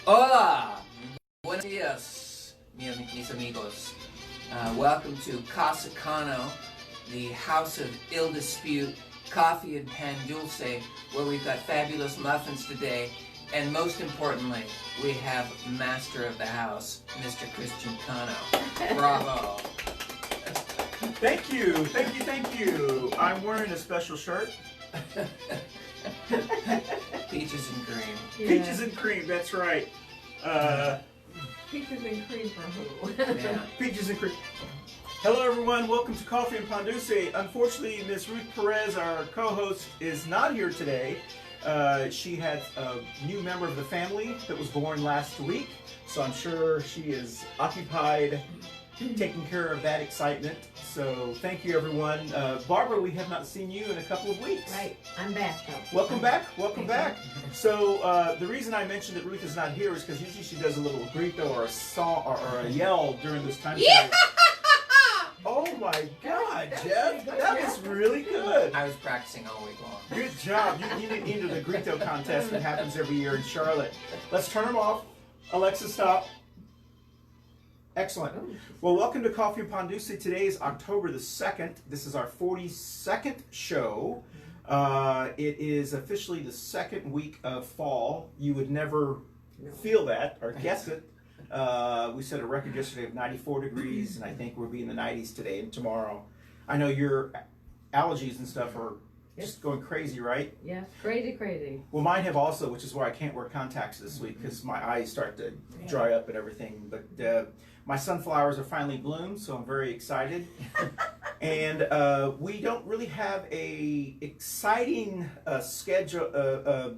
Hola, buenos dias, mis amigos. Welcome to Casa Cano, the House of Ill Dispute, Coffee and Pan Dulce, where we've got fabulous muffins today. And most importantly, we have Master of the House, Mr. Christian Cano. Bravo. Thank you. I'm wearing a special shirt. Peaches and cream. Yeah. Peaches and cream, that's right. Peaches and cream for who? Yeah. Peaches and cream. Hello everyone, welcome to Coffee and Ponduce. Unfortunately, Miss Ruth Perez, our co-host, is not here today. She had a new member of the family that was born last week, so I'm sure she is occupied taking care of that excitement. So thank you everyone. Barbara, we have not seen you in a couple of weeks. Right, I'm back though. Welcome back. So the reason I mentioned that Ruth is not here is because usually she does a little grito or a song or a yell during this time period. Oh my God, Jeff, that was really good. I was practicing all week long. Good job. You need into the grito contest that happens every year in Charlotte. Let's turn them off. Alexa, stop. Excellent. Well, welcome to Coffee and Ponduce. Today is October the 2nd. This is our 42nd show. It is officially the second week of fall. You would never feel that or guess it. We set a record yesterday of 94 degrees, and I think we'll be in the 90s today and tomorrow. I know your allergies and stuff are just going crazy, right? Yes, crazy. Well, mine have also, which is why I can't wear contacts this week because my eyes start to dry up and everything. But my sunflowers are finally bloomed, so I'm very excited. And we don't really have a exciting schedule.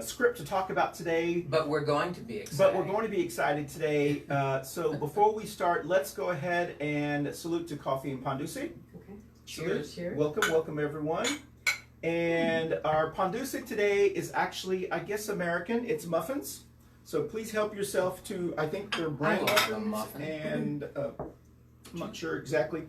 Script to talk about today. But we're going to be excited. Today. So before we start, let's go ahead and salute to Coffee and Ponduce. Okay. Cheers. Welcome everyone. And our Ponduce today is actually, I guess, American. It's muffins. So please help yourself to, I think they're brown muffins. And I'm not sure exactly.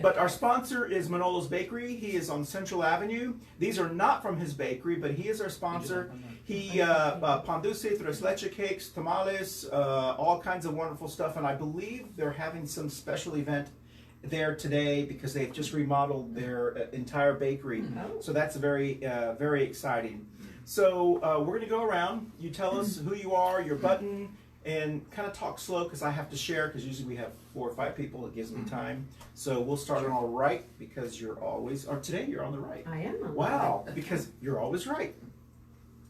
But our sponsor is Manolo's Bakery. He is on Central Avenue. These are not from his bakery, but he is our sponsor. He, Ponduce, tres leche cakes, tamales, all kinds of wonderful stuff. And I believe they're having some special event there today because they've just remodeled their entire bakery. So that's very, very exciting. So we're going to go around. You tell us who you are, your button, and kind of talk slow because I have to share because usually we have 4 or 5 people. It gives me time. So we'll start on the right because you're always, or today you're on the right. I am on the Wow, because you're always right.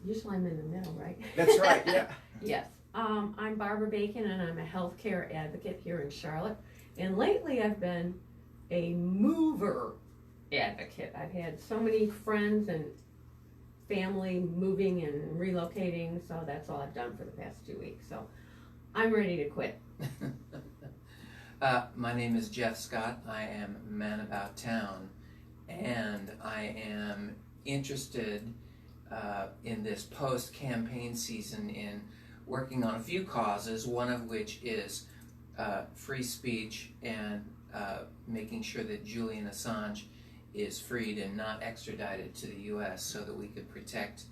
Usually I'm in the middle, right? That's right, yeah. Yes. I'm Barbara Bacon and I'm a healthcare advocate here in Charlotte. And lately I've been a mover advocate. I've had so many friends and family moving and relocating, so that's all I've done for the past 2 weeks. So I'm ready to quit. My name is Jeff Scott. I am Man About Town, and I am interested in this post-campaign season in working on a few causes, one of which is free speech and making sure that Julian Assange is freed and not extradited to the U.S. so that we could protect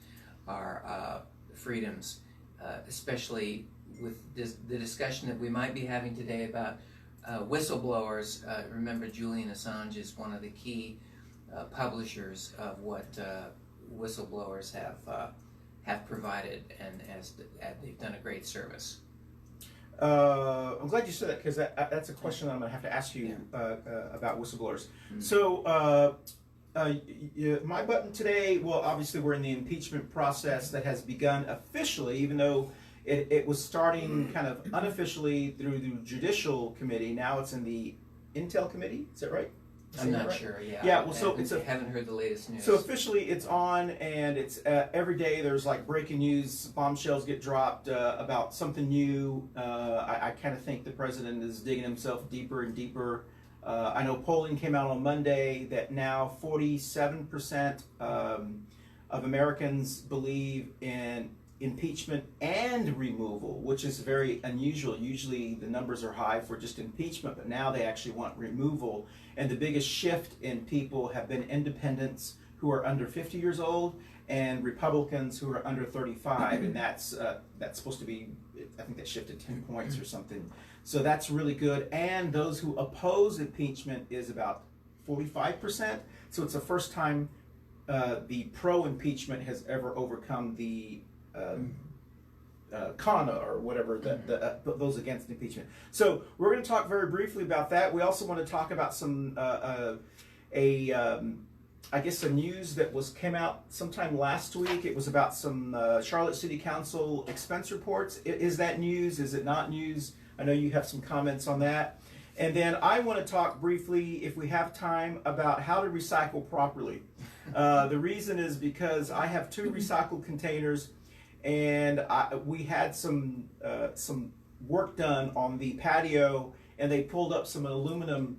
our freedoms, especially with the discussion that we might be having today about whistleblowers. Remember, Julian Assange is one of the key publishers of what whistleblowers have provided, and they've done a great service. I'm glad you said that because that's a question that I'm going to have to ask you about whistleblowers. So my button today, well, obviously we're in the impeachment process that has begun officially, even though it was starting kind of unofficially through the Judicial Committee. Now it's in the Intel Committee. Is that right? I'm not sure. Yeah. Well, so I haven't heard the latest news. So officially, it's on, and it's every day. There's like breaking news, bombshells get dropped about something new. I kind of think the president is digging himself deeper and deeper. I know polling came out on Monday that now 47% of Americans believe in impeachment and removal, which is very unusual. Usually the numbers are high for just impeachment, but now they actually want removal. And the biggest shift in people have been independents who are under 50 years old, and Republicans who are under 35, and that's supposed to be, I think that shifted 10 points or something. So that's really good. And those who oppose impeachment is about 45%. So it's the first time the pro-impeachment has ever overcome the Kana or whatever, those against impeachment. So we're going to talk very briefly about that. We also want to talk about some I guess some news that came out sometime last week. It was about some Charlotte City Council expense reports. Is that news? Is it not news? I know you have some comments on that. And then I want to talk briefly, if we have time, about how to recycle properly. The reason is because I have 2 recycle containers, and we had some work done on the patio, and they pulled up some aluminum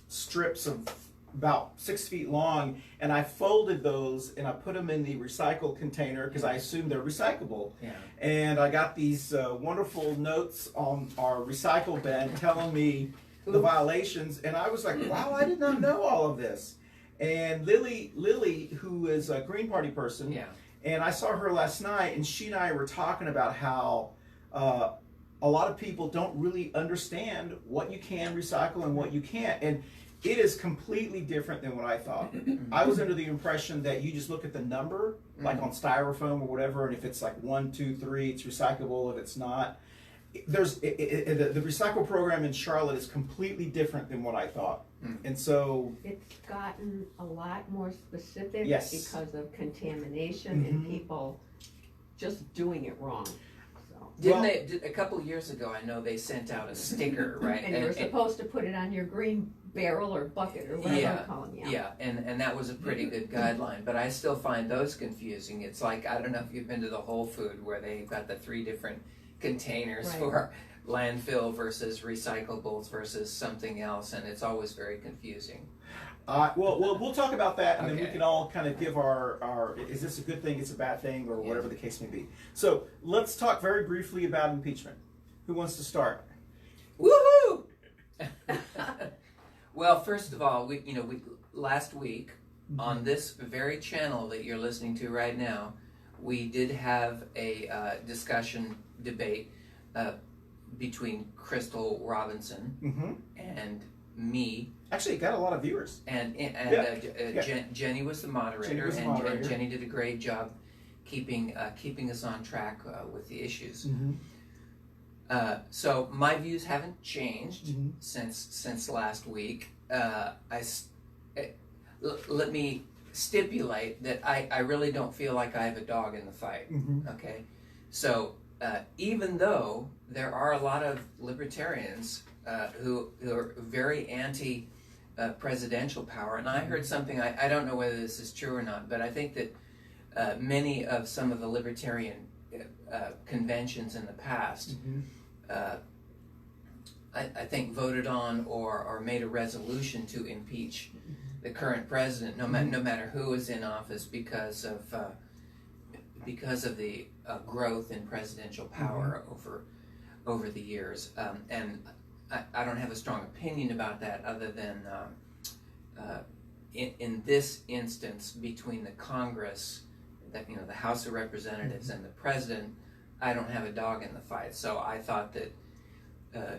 strips of about 6 feet long, and I folded those and I put them in the recycle container because I assumed they're recyclable. Yeah. And I got these wonderful notes on our recycle bin telling me the violations, and I was like, wow, I did not know all of this. And Lily, who is a Green Party person, Yeah. and I saw her last night, and she and I were talking about how a lot of people don't really understand what you can recycle and what you can't. And it is completely different than what I thought. I was under the impression that you just look at the number, like on styrofoam or whatever, and if it's like 1, 2, 3, it's recyclable. If it's not, the recycle program in Charlotte is completely different than what I thought. And so it's gotten a lot more specific. Yes. Because of contamination and people just doing it wrong. Didn't they, a couple of years ago, I know they sent out a sticker, right? And you were supposed to put it on your green barrel or bucket or whatever you call them. Yeah, and that was a pretty good guideline, but I still find those confusing. It's like, I don't know if you've been to the Whole Food where they've got the 3 different containers for landfill versus recyclables versus something else, and it's always very confusing. We'll talk about that, and then we can all kind of give our is this a good thing, it's a bad thing, or whatever the case may be. So let's talk very briefly about impeachment. Who wants to start? Woohoo! Well, first of all, we last week on this very channel that you're listening to right now, we did have a debate between Crystal Robinson and me. Actually, it got a lot of viewers. And Jenny was the moderator, and Jenny did a great job keeping us on track with the issues. So my views haven't changed since last week. Let me stipulate that I really don't feel like I have a dog in the fight. Okay, so even though there are a lot of libertarians who are very anti presidential power, and I heard something, I don't know whether this is true or not, but I think that many of some of the libertarian conventions in the past I think voted on or made a resolution to impeach the current president, no matter who is in office, because of the growth in presidential power over the years. And I don't have a strong opinion about that, other than in this instance, between the Congress, the House of Representatives, and the president, I don't have a dog in the fight. So I thought that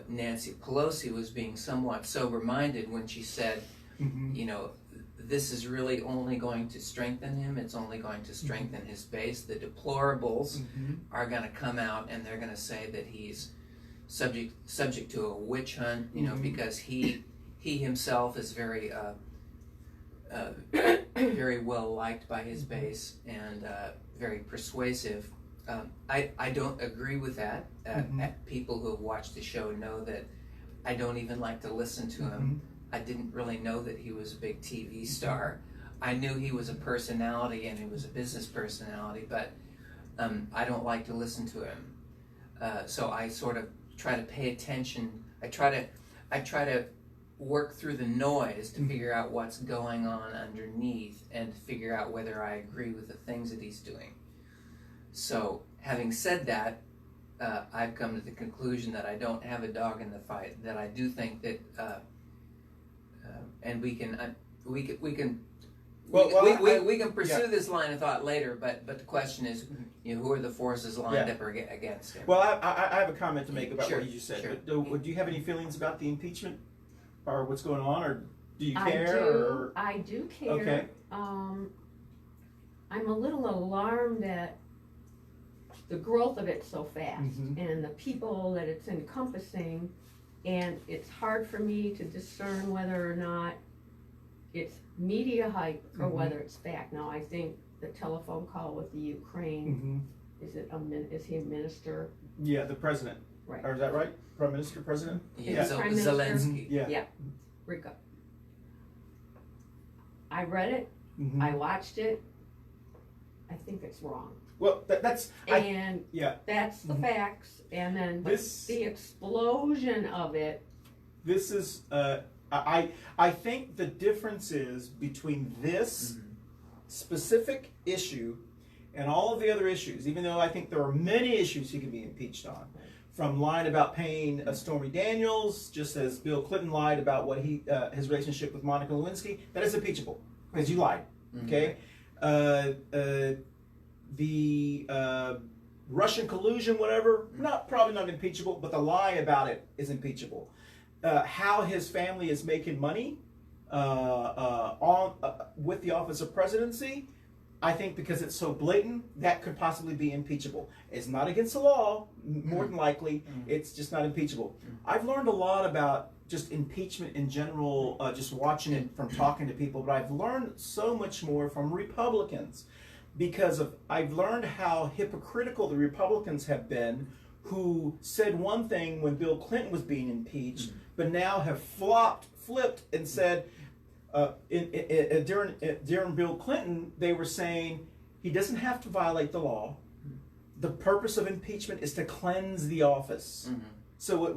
Nancy Pelosi was being somewhat sober-minded when she said, this is really only going to strengthen him. It's only going to strengthen his base. The deplorables are going to come out, and they're going to say that he's subject to a witch hunt, because he himself is very very well liked by his base, and very persuasive. I don't agree with that. People who have watched the show know that I don't even like to listen to him. I didn't really know that he was a big TV star. I knew he was a personality, and he was a business personality, but I don't like to listen to him. So I sort of try to pay attention. I try to work through the noise to figure out what's going on underneath, and to figure out whether I agree with the things that he's doing. So, having said that, I've come to the conclusion that I don't have a dog in the fight. That I do think that, and we can we can pursue this line of thought later, but the question is, who are the forces lined up against him? Well, I have a comment to make about Sure, what you just said. sure. But do you have any feelings about the impeachment or what's going on, or do you care? I do care. Okay. I'm a little alarmed at the growth of it so fast and the people that it's encompassing, and it's hard for me to discern whether or not it's media hype or whether it's fact. Now, I think the telephone call with the Ukraine, is he a minister? Yeah, the president. Right. Or is that right? Prime Minister, President? Yeah, Prime Minister? Zelensky. Yeah. I read it, I watched it, I think it's wrong. Well, that's that's the facts, and then the explosion of it. This is I think the difference is between this specific issue and all of the other issues, even though I think there are many issues he could be impeached on. From lying about paying Stormy Daniels, just as Bill Clinton lied about what his relationship with Monica Lewinsky, that is impeachable because you lied. Okay, the Russian collusion, whatever, probably not impeachable, but the lie about it is impeachable. How his family is making money with the office of presidency, I think because it's so blatant, that could possibly be impeachable. It's not against the law, more than likely. It's just not impeachable. I've learned a lot about just impeachment in general, just watching it from talking to people, but I've learned so much more from Republicans because I've learned how hypocritical the Republicans have been, who said one thing when Bill Clinton was being impeached, but now have flipped and said, during Bill Clinton, they were saying he doesn't have to violate the law. The purpose of impeachment is to cleanse the office. So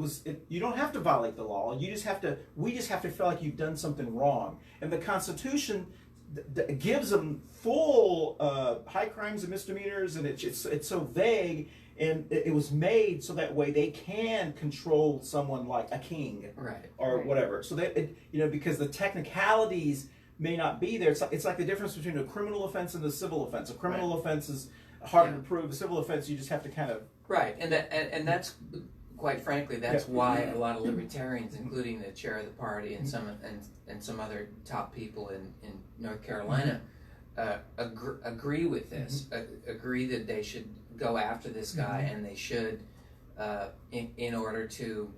you don't have to violate the law. We just have to feel like you've done something wrong. And the Constitution gives them full high crimes and misdemeanors, and it's so vague. And it was made so that way they can control someone like a king, or whatever. So that because the technicalities may not be there. It's like the difference between a criminal offense and a civil offense. A criminal offense is harder to prove. A civil offense, you just have to kind of and that's quite frankly that's why a lot of libertarians, including the chair of the party and some other top people in North Carolina, agree with this. Agree that they should go after this guy, and they should, in order to,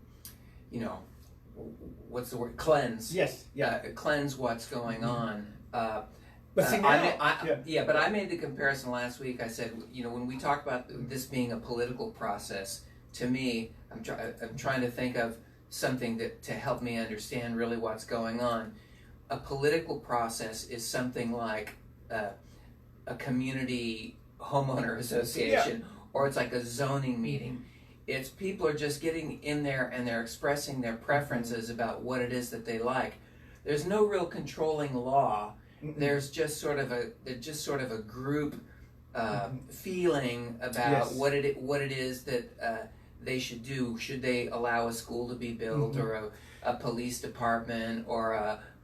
what's the word? Cleanse. Yes. Yeah. Cleanse what's going on. But see now, but I made the comparison last week. I said, when we talk about this being a political process, to me, I'm trying to think of something to help me understand really what's going on. A political process is something like a community homeowner association, or it's like a zoning meeting. It's people are just getting in there and they're expressing their preferences about what it is that they like. There's no real controlling law. There's just sort of a group feeling about what it is that they should do. Should they allow a school to be built, or a police department, or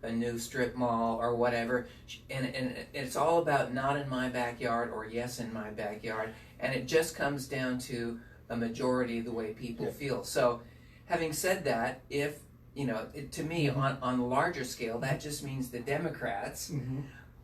a new strip mall, or whatever, and it's all about not in my backyard or yes in my backyard, and it just comes down to a majority of the way people feel. So, having said that, if to me on a larger scale, that just means the Democrats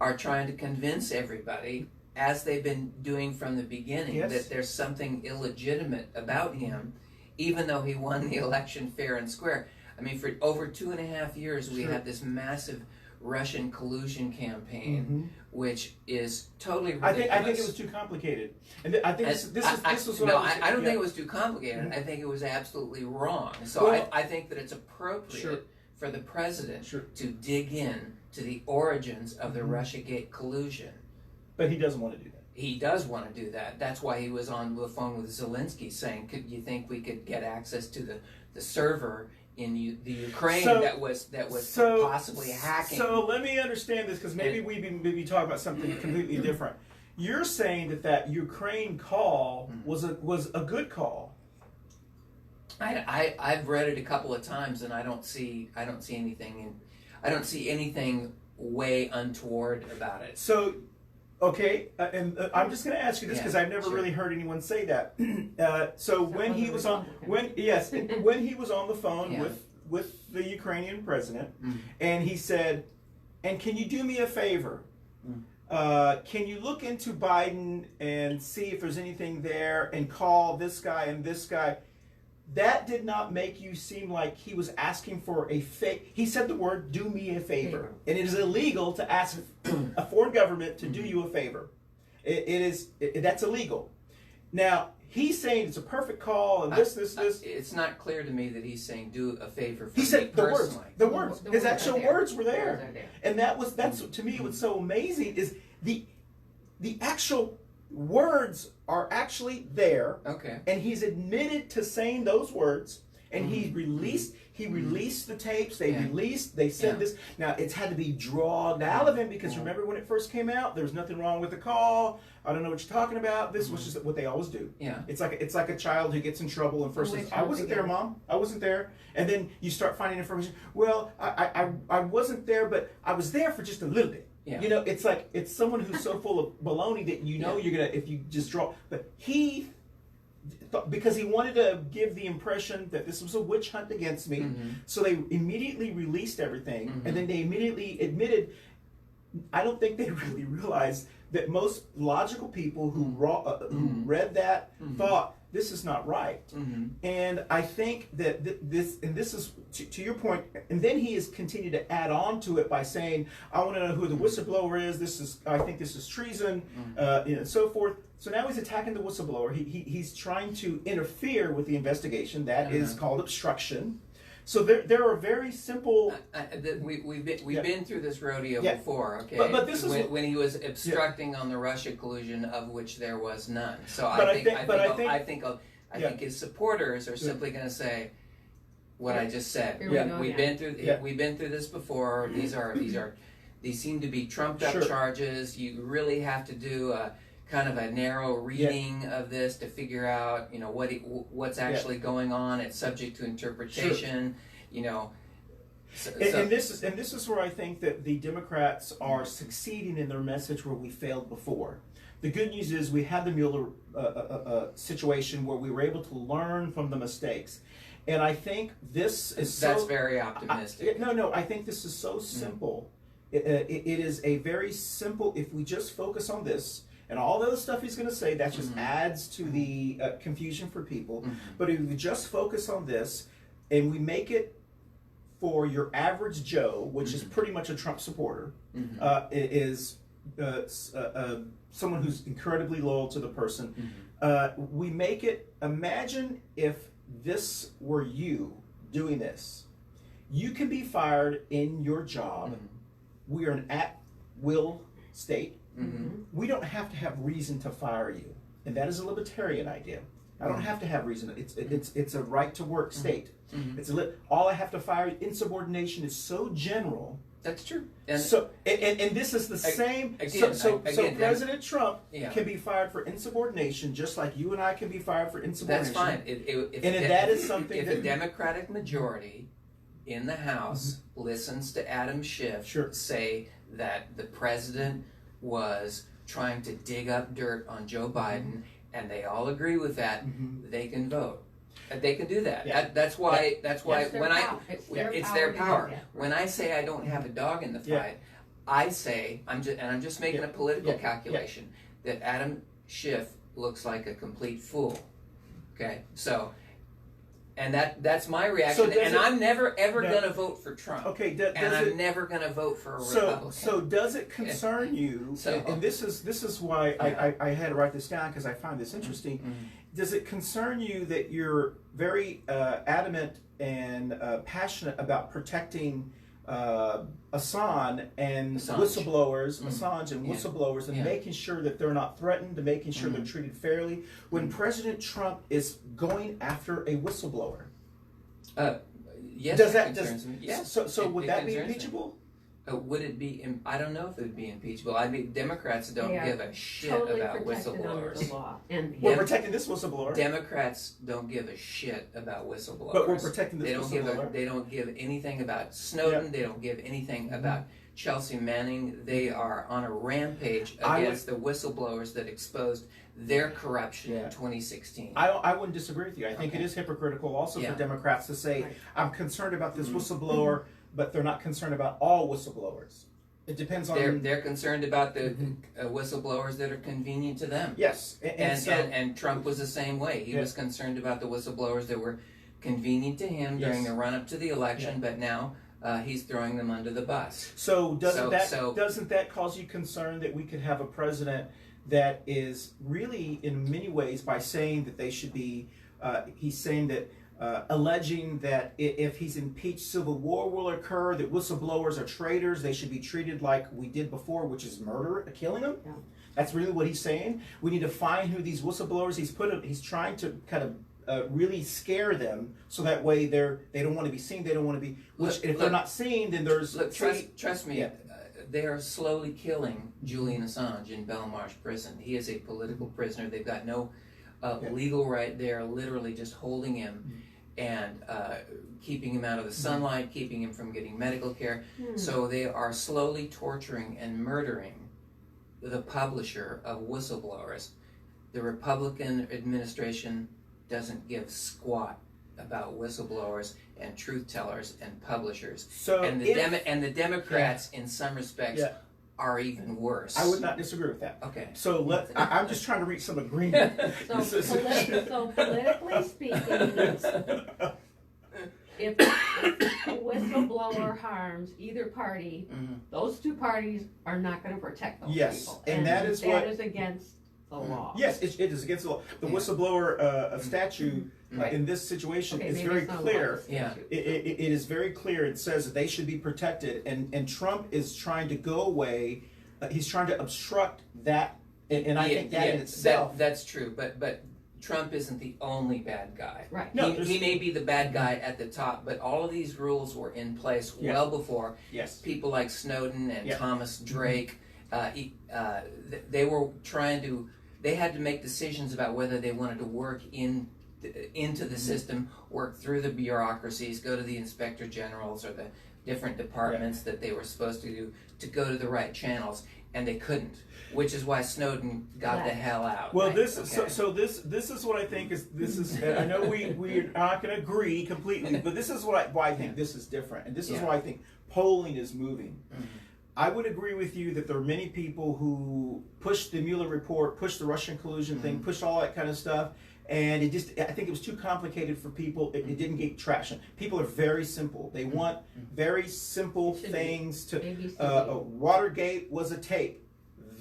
are trying to convince everybody, as they've been doing from the beginning, that there's something illegitimate about him, even though he won the election fair and square. I mean, for over 2.5 years, we had this massive Russian collusion campaign, which is totally ridiculous. I think it was too complicated, and I think this was what I don't think it was too complicated. I think it was absolutely wrong. So I think that it's appropriate for the president to dig in to the origins of the Russiagate collusion. But he doesn't want to do that. He does want to do that. That's why he was on the phone with Zelensky saying, "Could you think we could get access to the server in the Ukraine that was possibly hacking?" So let me understand this, because maybe we be talking about something completely different. You're saying that Ukraine call was a good call. I've read it a couple of times, and I don't see anything way untoward about it. So, okay, and I'm just going to ask you this because I've never really heard anyone say that. So when he was on, when he was on the phone with the Ukrainian president, and he said, "And can you do me a favor? Can you look into Biden and see if there's anything there, and call this guy and this guy?" That did not make you seem like he was asking for a fake. He said the word, "do me a favor." And it is illegal to ask a foreign government to do you a favor. That's illegal. Now, he's saying it's a perfect call and this. It's not clear to me that he's saying do a favor for He said me the words. personally. The words. His actual words were The there. words are there. And that's to me what's so amazing is the actual words are actually there. Okay. And he's admitted to saying those words, and he released the tapes. They said this. Now it's had to be drawn out of him because remember when it first came out, there was nothing wrong with the call. I don't know what you're talking about. This was just what they always do. Yeah. It's like a child who gets in trouble and first says, "I wasn't there, Mom. I wasn't there." And then you start finding information. Well, I wasn't there, but I was there for just a little bit. Yeah. You know, it's like it's someone who's so full of baloney that you know you're gonna if you just draw. But he, because he wanted to give the impression that this was a witch hunt against me, so they immediately released everything, and then they immediately admitted. I don't think they really realized that most logical people who read that thought this is not right. And I think that this is to your point, and then he has continued to add on to it by saying, "I want to know who the whistleblower is. I think this is treason," and so forth. So now he's attacking the whistleblower. He's trying to interfere with the investigation. That is called obstruction. So there are very simple. We've been through this rodeo before, okay? But this is when he was obstructing on the Russia collusion, of which there was none. So I think his supporters are simply going to say what I just said. We've been through this before. These seem to be trumped up charges. You really have to do a kind of a narrow reading of this to figure out, what's actually going on. It's subject to interpretation, And this is where I think that the Democrats are succeeding in their message where we failed before. The good news is we had the Mueller situation where we were able to learn from the mistakes. And I think that's very optimistic. I think this is so simple. It is a very simple, if we just focus on this, and all the other stuff he's going to say, that just adds to the confusion for people. But if we just focus on this, and we make it for your average Joe, which is pretty much a Trump supporter, is someone who's incredibly loyal to the person, we make it, imagine if this were you doing this. You can be fired in your job. We are an at-will state. We don't have to have reason to fire you, and that is a libertarian idea. I don't have to have reason. It's a right to work state. All I have to fire. Insubordination is so general. That's true. And this is the same. So President Trump can be fired for insubordination, just like you and I can be fired for insubordination. That's fine. If a Democratic majority in the House listens to Adam Schiff say that the president was trying to dig up dirt on Joe Biden, and they all agree with that, they can vote. They can do that. That's why it's their power. When I say I don't have a dog in the fight, I say I'm just making a political calculation that Adam Schiff looks like a complete fool. Okay, so. And that's my reaction, and I'm never ever going to vote for Trump. Okay, I'm never going to vote for a Republican. So does it concern you? And this is why I had to write this down because I find this interesting. Does it concern you that you're very adamant and passionate about protecting Assange and whistleblowers, Assange and whistleblowers, and making sure that they're not threatened, and making sure they're treated fairly, when President Trump is going after a whistleblower? Yes, Does that concerns me. Yes. So would that be impeachable? Would it be? I don't know if it would be impeachable. Democrats don't They are give a shit totally about protected under whistleblowers. the law. And We're protecting this whistleblower. Democrats don't give a shit about whistleblowers. But we're protecting this they don't whistleblower. They don't give anything about Snowden. Yeah. They don't give anything about Chelsea Manning. They are on a rampage against the whistleblowers that exposed their corruption in 2016. I wouldn't disagree with you. I think it is hypocritical also for Democrats to say, Right. I'm concerned about this whistleblower, but they're not concerned about all whistleblowers. It depends on... They're concerned about the whistleblowers that are convenient to them. Yes. And Trump was the same way. He was concerned about the whistleblowers that were convenient to him during the run-up to the election, but now he's throwing them under the bus. So doesn't that cause you concern that we could have a president that is really, in many ways, by saying that they should be, he's saying that, alleging that if he's impeached, civil war will occur, that whistleblowers are traitors, they should be treated like we did before, which is murder, killing them? Yeah. That's really what he's saying. We need to find who these whistleblowers, he's trying to kind of really scare them, so that way they don't want to be seen, they don't want to be, if they're not seen, then there's... Trust me, they are slowly killing Julian Assange in Belmarsh prison. He is a political prisoner. They've got no legal right. They are literally just holding him and keeping him out of the sunlight, keeping him from getting medical care. So they are slowly torturing and murdering the publisher of whistleblowers. The Republican administration doesn't give squat about whistleblowers and truth tellers and publishers. So and the Democrats, in some respects, are even worse. I would not disagree with that. Okay. So I'm just trying to reach some agreement. So politically speaking, if a whistleblower harms either party, those two parties are not going to protect those people. And that is against the law. Yes, it is against the law. The whistleblower statute in this situation is very clear. It is very clear. It says that they should be protected, and Trump is trying to go away. He's trying to obstruct that, and I think that in itself. That's true, but Trump isn't the only bad guy. Right. No, he may be the bad guy at the top, but all of these rules were in place well before. Yes. People like Snowden and Thomas Drake, they were trying to. They had to make decisions about whether they wanted to work into the system, work through the bureaucracies, go to the inspector generals or the different departments that they were supposed to do to go to the right channels, and they couldn't, which is why Snowden got the hell out. Well, this is what I think is I know we're not going to agree completely, but this is why I think this is different, and this is why I think polling is moving. I would agree with you that there are many people who pushed the Mueller report, pushed the Russian collusion thing, pushed all that kind of stuff, and I think it was too complicated for people. It didn't get traction. People are very simple. They want very simple things to. Watergate was a tape.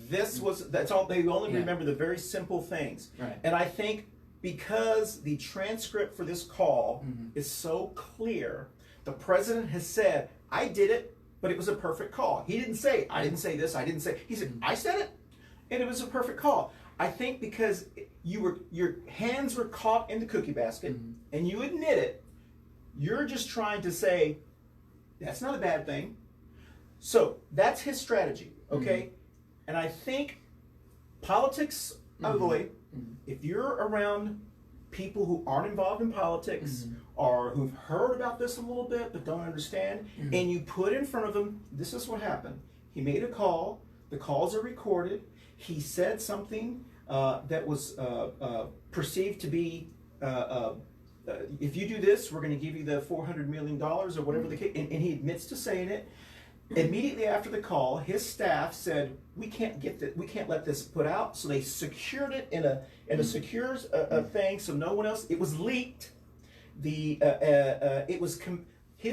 That's all. They only remember the very simple things. Right. And I think because the transcript for this call is so clear, the president has said, "I did it." But it was a perfect call. He didn't say, I didn't say this, I didn't say. He said, I said it, and it was a perfect call. I think because your hands were caught in the cookie basket, and you admit it, you're just trying to say, that's not a bad thing. So that's his strategy, okay? And I think politics avoid, if you're around people who aren't involved in politics or who've heard about this a little bit but don't understand, and you put in front of them, this is what happened. He made a call. The calls are recorded. He said something that was perceived to be, if you do this, we're going to give you the $400 million or whatever the case, and he admits to saying it. Immediately after the call, his staff said, "We can't let this put out." So they secured it in a secure thing, so no one else. It was leaked. His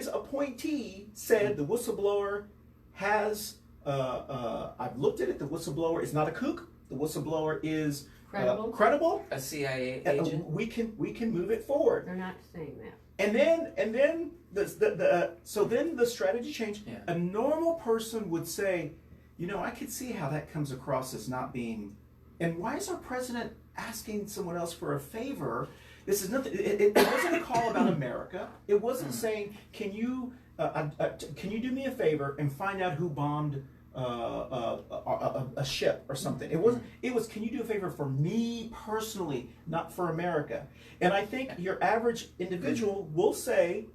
appointee said the whistleblower has. I've looked at it. The whistleblower is not a kook. The whistleblower is credible. A CIA agent. We can move it forward. They're not saying that. And then the strategy changed. Yeah. A normal person would say, I could see how that comes across as not being. And why is our president asking someone else for a favor? This is nothing. It wasn't a call about America. It wasn't saying, can you can you do me a favor and find out who bombed a ship or something? It was, can you do a favor for me personally, not for America? And I think your average individual will say,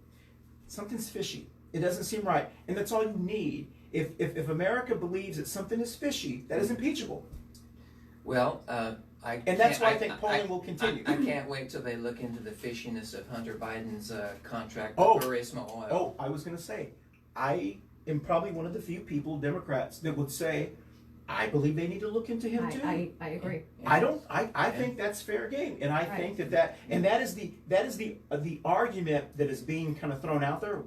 something's fishy. It doesn't seem right. And that's all you need. If America believes that something is fishy, that is impeachable. Well, and that's why I think polling will continue. I can't wait till they look into the fishiness of Hunter Biden's contract with Burisma Oil. Oh, I was going to say, I am probably one of the few people, Democrats, that would say, I believe they need to look into him too. I agree. I think that's fair game, and I think that is the argument that is being kind of thrown out there.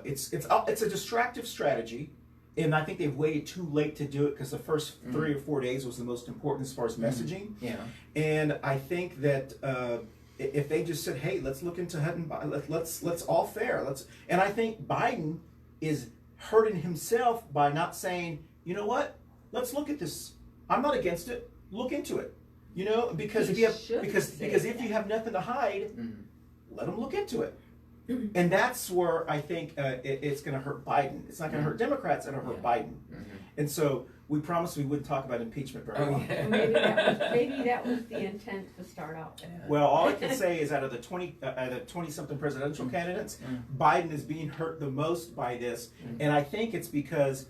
It's a distractive strategy, and I think they've waited too late to do it because the first 3 or 4 days was the most important as far as messaging. Yeah, and I think that if they just said, hey, let's look into Hutton, let's all fair, and I think Biden is hurting himself by not saying, you know what? Let's look at this. I'm not against it. Look into it. You know, because if you have nothing to hide, let them look into it. And that's where I think it's going to hurt Biden. It's not going to hurt Democrats. It's going to hurt Biden. And so we promised we wouldn't talk about impeachment very long. Yeah. Maybe that was the intent to start out. Well, all I can say is out of the 20-something presidential candidates, Biden is being hurt the most by this, and I think it's because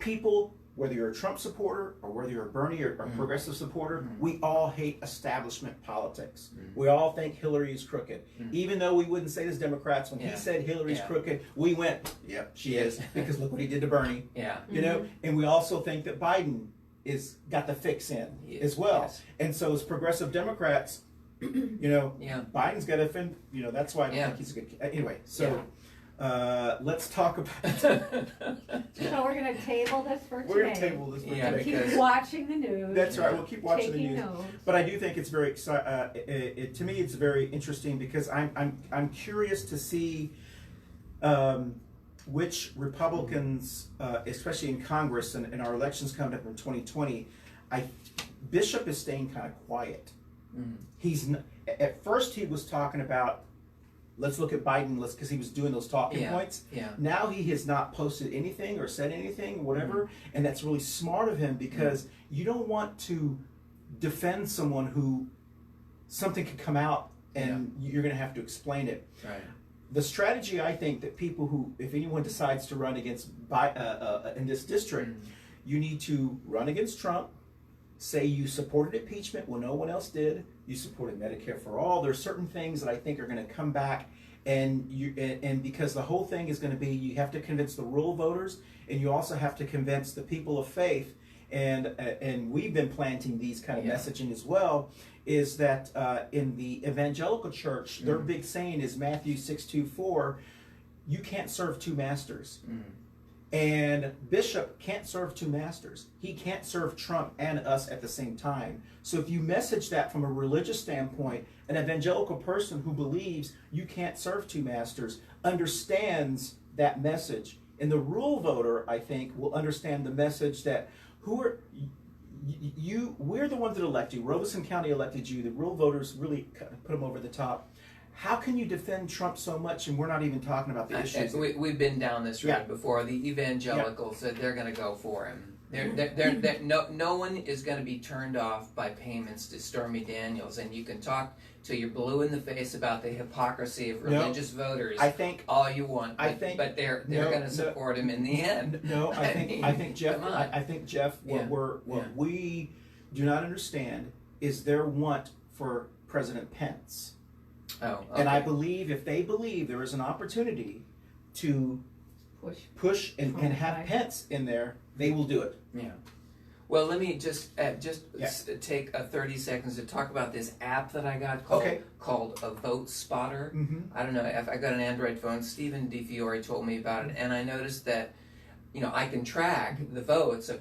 people, whether you're a Trump supporter or whether you're a Bernie or a progressive supporter, we all hate establishment politics. We all think Hillary is crooked. Even though we wouldn't say this Democrats, when he said Hillary's crooked, we went, yep, she is, because look what he did to Bernie. You know, and we also think that Biden is got the fix in as well. And so as progressive Democrats, you know, Biden's got to offend, you know, that's why I don't think he's a good, anyway, so. Let's talk about So we're going to table this for today. We're going to table this for today. Keep watching the news. That's right. We'll keep watching the news. Notes. But I do think it's very exciting. To me, it's very interesting because I'm curious to see which Republicans, especially in Congress and our elections coming up in 2020, Bishop is staying kind of quiet. He's at first he was talking about, let's look at Biden, because he was doing those talking points. Now he has not posted anything or said anything, whatever, and that's really smart of him because you don't want to defend someone who something could come out and you're going to have to explain it. Right. The strategy, I think, that people who, if anyone decides to run against in this district, you need to run against Trump, say you supported impeachment when no one else did, you supported Medicare for all. There's certain things that I think are going to come back, and because the whole thing is going to be, you have to convince the rural voters, and you also have to convince the people of faith, and we've been planting these kind of messaging as well, is that in the evangelical church, their big saying is Matthew 6:2-4, you can't serve two masters. And Bishop can't serve two masters. He can't serve Trump and us at the same time. So if you message that from a religious standpoint, an evangelical person who believes you can't serve two masters understands that message. And the rural voter, I think, will understand the message that we're the ones that elect you. Robeson County elected you. The rural voters really put them over the top. How can you defend Trump so much and we're not even talking about the issues? We've been down this road before. The evangelicals said they're going to go for him. No one is going to be turned off by payments to Stormy Daniels, and you can talk till you're blue in the face about the hypocrisy of religious voters. I think all you want, but they're going to support him in the end. No, I think Jeff. I think Jeff. What we do not understand is their want for President Pence. Oh, okay. And I believe if they believe there is an opportunity to push and have Pence in there, they will do it. Yeah. Well, let me just take 30 seconds to talk about this app that I got called a Vote Spotter. I don't know if I got an Android phone. Stephen DiFiore told me about it, and I noticed that I can track the votes of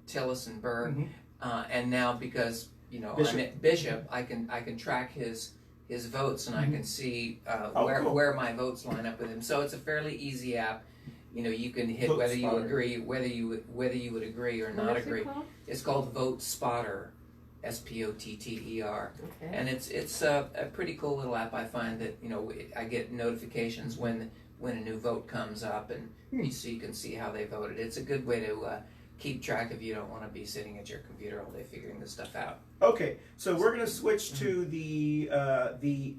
Tillis and Berg, and now because I'm at Bishop, I can track his votes, and I can see where my votes line up with him. So it's a fairly easy app. You can hit Vote whether Spotter. you agree, whether you would agree or not agree. It's called Vote Spotter. SPOTTER. Okay. And it's a pretty cool little app. I find that, you know, I get notifications when a new vote comes up, and so you can see how they voted. It's a good way to keep track if you don't want to be sitting at your computer all day figuring this stuff out. Okay, so we're going to switch to the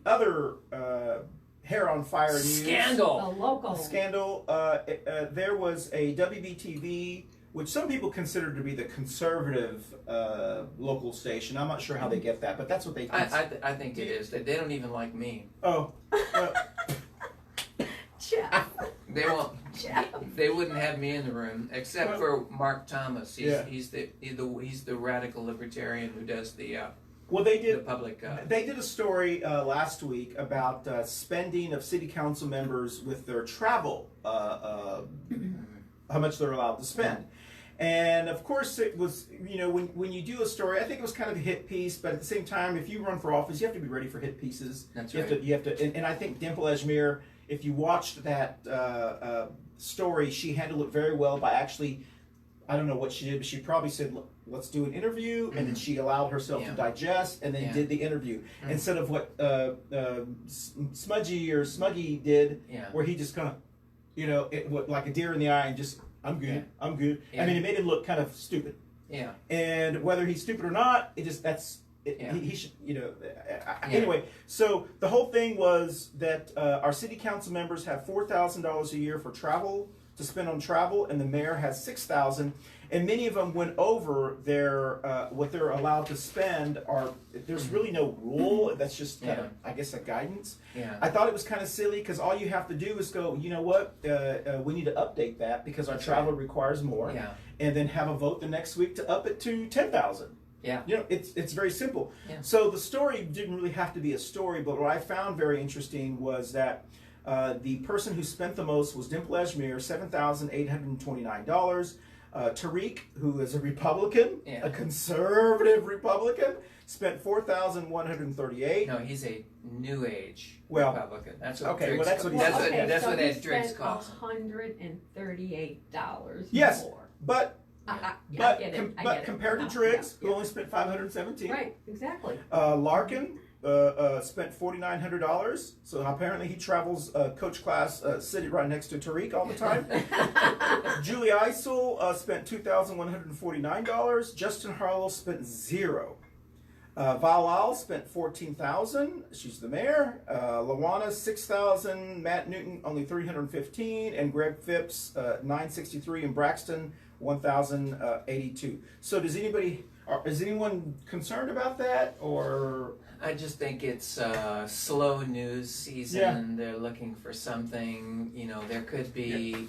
other hair on fire news. Scandal. The local. Scandal. There was a WBTV, which some people consider to be the conservative local station. I'm not sure how they get that, but that's what they think. I think it is. They don't even like me. Oh. Jeff. They won't. Jeff. They wouldn't have me in the room except for Mark Thomas. He's the radical libertarian who does the Well, they did. the public. They did a story last week about spending of city council members with their travel, how much they're allowed to spend. And of course, it was, you know, when you do a story, I think it was kind of a hit piece, but at the same time, if you run for office, you have to be ready for hit pieces. That's you right. Have to, you have to, and I think Dimple Eshmir, if you watched that story, she handled it very well by actually, I don't know what she did, but she probably said, let's do an interview, and then she allowed herself to digest, and then did the interview. Instead of what Smudgy or Smuggy did, where he just kind of, you know, like a deer in the eye and just, I'm good, I'm good. I mean, it made him look kind of stupid. Yeah. And whether he's stupid or not, it just, he should, you know, anyway. So the whole thing was that our city council members have $4,000 a year for travel, to spend on travel, and the mayor has $6,000, and many of them went over their what they're allowed to spend. There's really no rule. That's just kind of, I guess, a guidance. Yeah. I thought it was kind of silly because all you have to do is go, you know what, we need to update that because our travel requires more, and then have a vote the next week to up it to $10,000. Yeah. You know, it's very simple. Yeah. So the story didn't really have to be a story, but what I found very interesting was that the person who spent the most was Dimple Eshmir, $7,829. Tariq, who is a Republican, a conservative Republican, spent $4,138. No, he's a New Age Well, Republican. That's what okay, well, that's what he that's said. what, that's so what he that Driggs spent calls him. $138 Yes, more. but I but get it. I but get it. compared to Driggs, who only spent $517. Right, exactly. Larkin spent $4,900. So apparently he travels coach class, sitting right next to Tariq all the time. Julie Eisel spent $2,149. Justin Harlow spent $0. Val spent $14,000. She's the mayor. Lawana $6,000. Matt Newton only $315, and Greg Phipps $963, and Braxton $1,082. So is anyone concerned about that, or? I just think it's slow news season. Yeah. They're looking for something. You know, there could be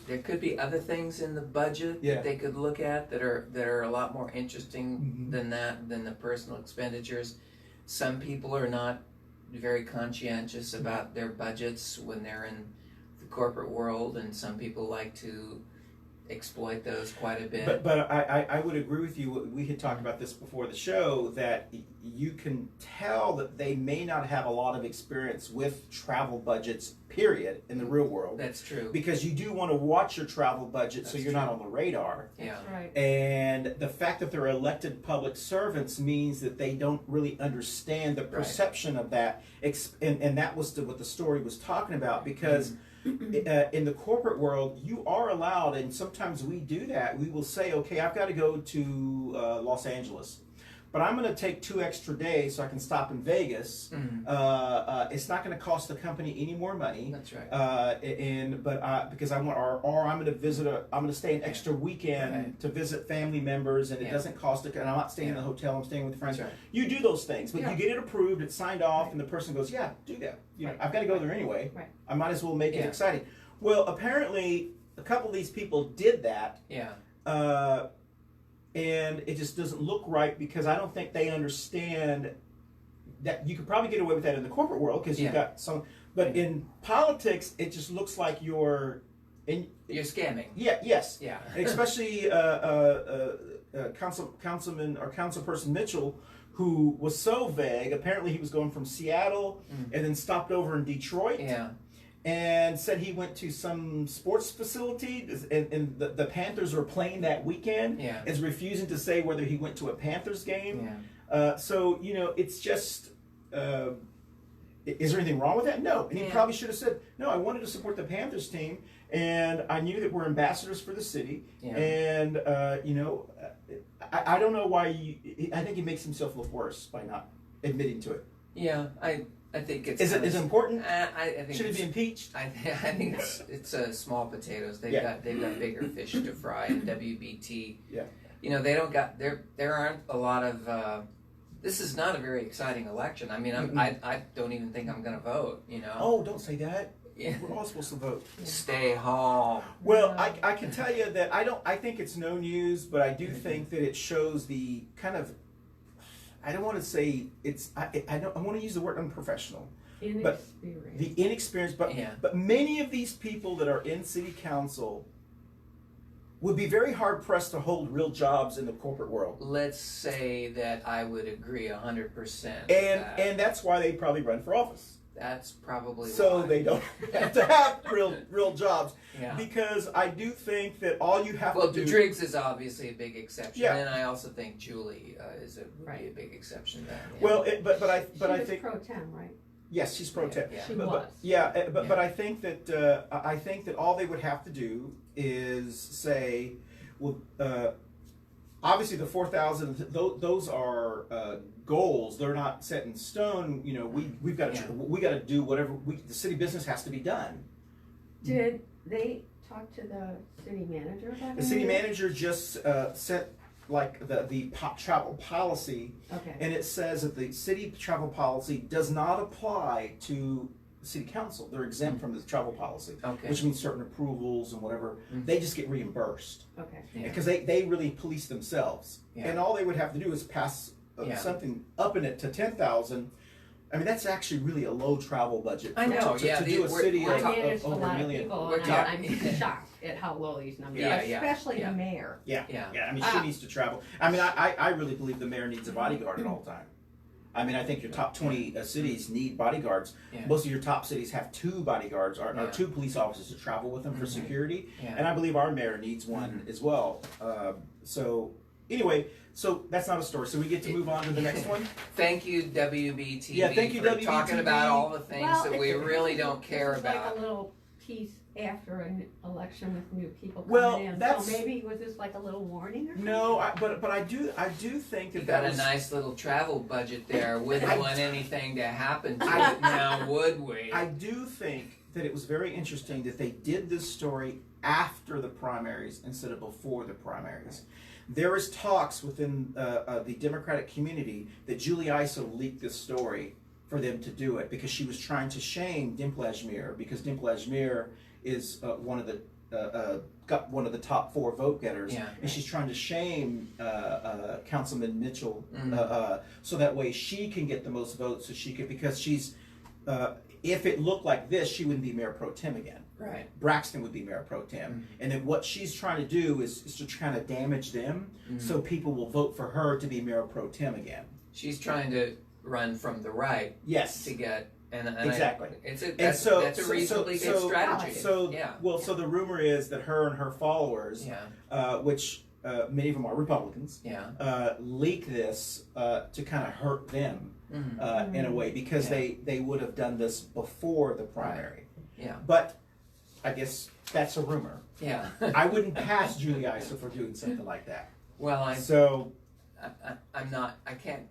other things in the budget that they could look at that are a lot more interesting than the personal expenditures. Some people are not very conscientious about their budgets when they're in the corporate world, and some people like to exploit those quite a bit. But I would agree with you. We had talked about this before the show, that you can tell that they may not have a lot of experience with travel budgets, period, in the real world. That's true. Because you do want to watch your travel budget so you're not on the radar. That's right. And the fact that they're elected public servants means that they don't really understand the perception of that. And that was what the story was talking about, because in the corporate world, you are allowed, and sometimes we do that. We will say, okay, I've got to go to Los Angeles, but I'm going to take 2 extra days so I can stop in Vegas. It's not going to cost the company any more money. That's right. Because I want, or I'm going to visit I'm going to stay an extra weekend to visit family members, and it doesn't cost and I'm not staying in the hotel. I'm staying with friends. That's right. You do those things, but you get it approved, it's signed off, and the person goes, yeah, do that. You know, I've got to go there anyway. Right. I might as well make it exciting. Well, apparently, a couple of these people did that. Yeah. And it just doesn't look right, because I don't think they understand that you could probably get away with that in the corporate world because you've got some, but in politics, it just looks like you're scamming. Yeah. Yes. Yeah. And especially councilman or councilperson Mitchell, who was so vague. Apparently, he was going from Seattle and then stopped over in Detroit. Yeah. And said he went to some sports facility, and the Panthers were playing that weekend. Yeah. Is refusing to say whether he went to a Panthers game. So it's just. Is there anything wrong with that? No. And he probably should have said, no, I wanted to support the Panthers team, and I knew that we're ambassadors for the city. Yeah. And, I don't know why I think he makes himself look worse by not admitting to it. Yeah, I think it's... Is it important? I think should it be impeached? I think it's small potatoes. They've got bigger fish to fry in WBT. Yeah. They don't got... There aren't a lot of... this is not a very exciting election. I mean, I don't even think I'm going to vote, Oh, don't say that. Yeah. We're all supposed to vote. Stay home. Well, I can tell you that I think it's no news, but I do think that it shows the kind of, I don't want to say I want to use the word unprofessional. But the inexperience, but many of these people that are in city council would be very hard pressed to hold real jobs in the corporate world. Let's say that I would agree 100%. And that's why they probably run for office. That's probably so why. They don't have to have real jobs. Yeah. Because I do think that all you have to do. Well, Driggs is obviously a big exception, yeah. And I also think Julie would be a big exception. Then, yeah. Well, but I she think was pro tem, right? Yes, she's pro tem. She was. But I think that all they would have to do is say, well, obviously the 4,000. Those are goals. They're not set in stone. We've got to do whatever the city business has to be done. Did they talk to the city manager about it? The city manager just sent like the travel policy, okay. And it says that the city travel policy does not apply to city council. They're exempt from the travel policy, which means certain approvals and whatever. They just get reimbursed. Okay. Because they really police themselves, and all they would have to do is pass something upping it to 10,000. I mean, that's actually really a low travel budget. I know, to do a city of over a million. People, and I'm shocked at how low these numbers are, especially the mayor. Yeah. I mean, she needs to travel. I mean, I really believe the mayor needs a bodyguard at all time. I mean, I think your top 20 cities need bodyguards. Yeah. Most of your top cities have 2 bodyguards or 2 police officers to travel with them for security. Yeah. And I believe our mayor needs one as well. So anyway, so that's not a story. So we get to move on to the next one. Thank you, WBTV, thank you, for WBTV. Talking about all the things that we really don't care about. Like a little piece after an election with new people coming in. So maybe was this like a little warning or something? No, but I do think that you got a nice little travel budget there. Wouldn't want anything to happen to it now, would we? I do think that it was very interesting that they did this story after the primaries instead of before the primaries. There is talks within the Democratic community that Julie Iso leaked this story for them to do it because she was trying to shame Dimple Ajmer because Dimple Ajmer is one of the top 4 vote getters, and she's trying to shame Councilman Mitchell so that way she can get the most votes, so she could because she's if it looked like this, she wouldn't be mayor pro tem again. Right. Braxton would be mayor pro tem, and then what she's trying to do is to kind of damage them so people will vote for her to be mayor pro tem again. She's trying to run from the right. Yes. To get. And exactly. That's a reasonably good strategy. So the rumor is that her and her followers, which many of them are Republicans, leak this to kind of hurt them in a way because they would have done this before the primary. Right. Yeah. But I guess that's a rumor. Yeah. I wouldn't pass Julie Iso for doing something like that. Well, I'm not. I can't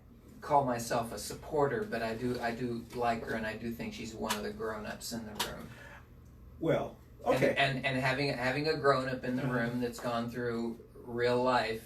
call myself a supporter, but I do like her, and I do think she's one of the grown-ups in the room. Well, okay. And having a grown-up in the room that's gone through real life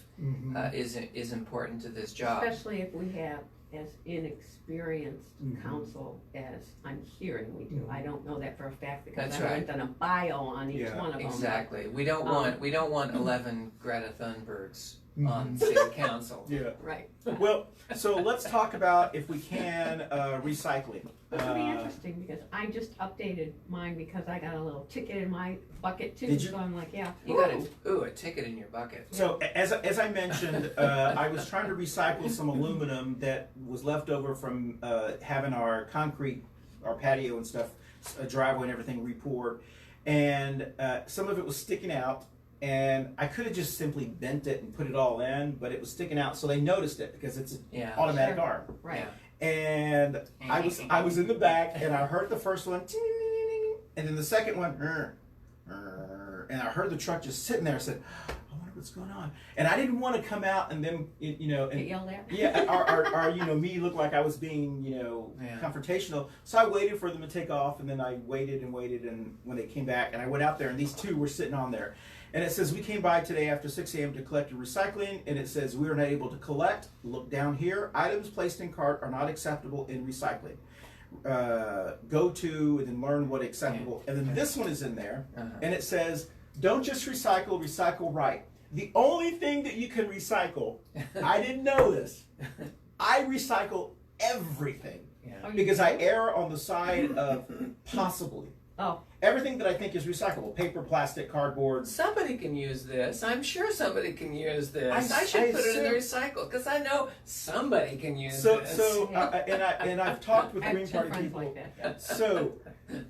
is important to this job. Especially if we have as inexperienced counsel as I'm hearing we do. I don't know that for a fact because I haven't done a bio on each one of them. Exactly. We don't want 11 Greta Thunbergs on city council. Yeah. Right. Well, so let's talk about, if we can, recycling. Which would be interesting because I just updated mine because I got a little ticket in my bucket too. Did you? So I'm like, you got a ticket in your bucket. So as I mentioned, I was trying to recycle some aluminum that was left over from having our concrete, our patio and stuff, driveway and everything repoured, and some of it was sticking out. and I could have just simply bent it and put it all in, but it was sticking out, so they noticed it because it's an automatic arm. Right. And I was in the back, and I heard the first one, and then the second one, and I heard the truck just sitting there. I said, I wonder what's going on. And I didn't want to come out and then, and Get yelled at? yeah, or me look like I was being, confrontational. So I waited for them to take off, and then I waited, and when they came back, and I went out there, and these two were sitting on there. And it says, we came by today after 6 a.m. to collect your recycling, and it says, we are not able to collect. Look down here. Items placed in cart are not acceptable in recycling. Go to and then learn what acceptable. And then this one is in there, and it says, don't just recycle, recycle right. The only thing that you can recycle, I didn't know this, I recycle everything. Yeah. Because I err on the side of possibly. Oh. Everything that I think is recyclable, paper, plastic, cardboard. Somebody can use this. I'm sure somebody can use this. I should put it in the recycle because I know somebody can use this. And I've talked with Green Party people. Like that, yeah. So,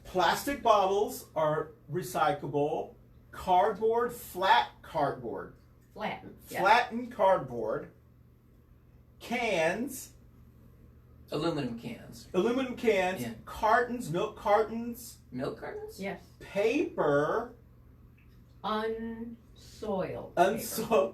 plastic bottles are recyclable. Cardboard, flattened cardboard. Cans. Aluminum cans. Yeah. Cartons, milk cartons. Milk cartons? Yes. Paper. Unsoiled. Paper.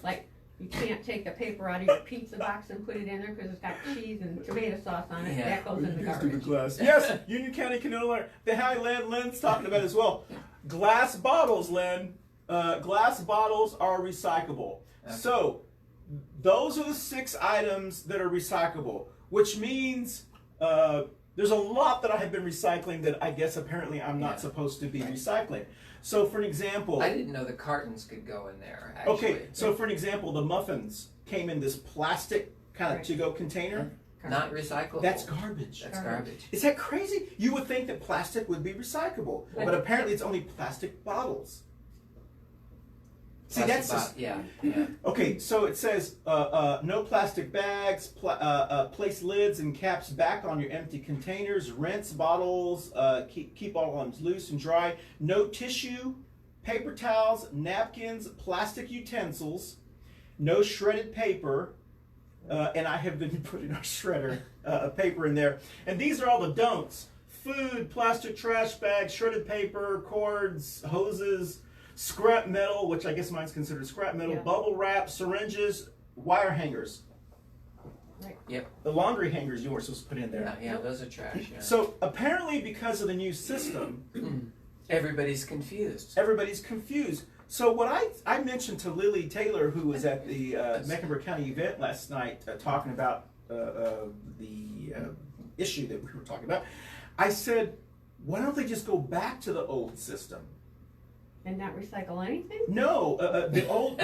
Like, you can't take the paper out of your pizza box and put it in there because it's got cheese and tomato sauce on it. Yeah. That goes in the garbage. Glass. Yes, Union County can no longer. The high Len's talking about as well. Glass bottles, Len. Glass bottles are recyclable. Okay. So, those are the 6 items that are recyclable, which means there's a lot that I have been recycling that I guess apparently I'm not supposed to be recycling. So, for an example, I didn't know the cartons could go in there. Actually. Okay, so for an example, the muffins came in this plastic kind of to-go container. Not recyclable. That's garbage. That's garbage. Is that crazy? You would think that plastic would be recyclable, but apparently it's only plastic bottles. See, that's just, yeah. okay. So it says no plastic bags. Place lids and caps back on your empty containers. Rinse bottles. Keep all items loose and dry. No tissue, paper towels, napkins, plastic utensils. No shredded paper. And I have been putting our shredder paper in there. And these are all the don'ts. Food, plastic trash bags, shredded paper, cords, hoses, scrap metal, which I guess mine's considered scrap metal, bubble wrap, syringes, wire hangers. Right. Yep. The laundry hangers you were supposed to put in there. Yeah, those are trash. Yeah. So apparently because of the new system, everybody's confused. So what I mentioned to Lily Taylor, who was at the Mecklenburg County event last night talking about the issue that we were talking about, I said, why don't they just go back to the old system? And not recycle anything? No, the old...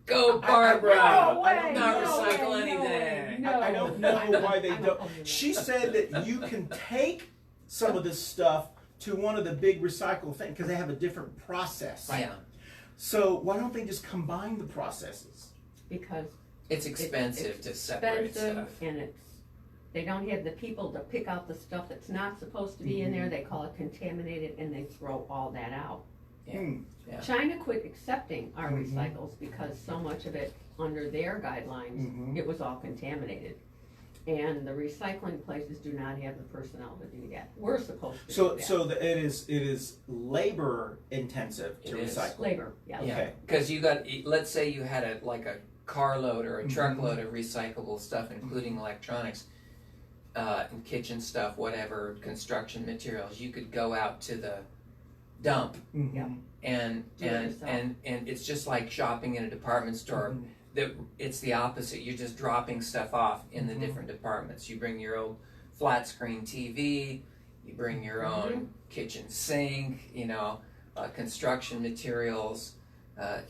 Go, Barbara! No way, I don't not no recycle way, no anything. way, I don't know why they don't. She said that you can take some of this stuff to one of the big recycle things because they have a different process. Yeah. So why don't they just combine the processes? Because it's expensive to separate stuff. And they don't have the people to pick out the stuff that's not supposed to be in there. They call it contaminated, and they throw all that out. Yeah. China quit accepting our recycles because so much of it, under their guidelines, it was all contaminated. And the recycling places do not have the personnel to do that. We're supposed to do that. So it is labor intensive to recycle. Labor, yeah. Okay. Because you got, let's say you had a carload or a truckload of recyclable stuff, including electronics, and kitchen stuff, whatever, construction materials. You could go out to the dump, and it's just like shopping in a department store. It's the opposite. You're just dropping stuff off in the different departments. You bring your old flat screen TV, you bring your own kitchen sink, construction materials.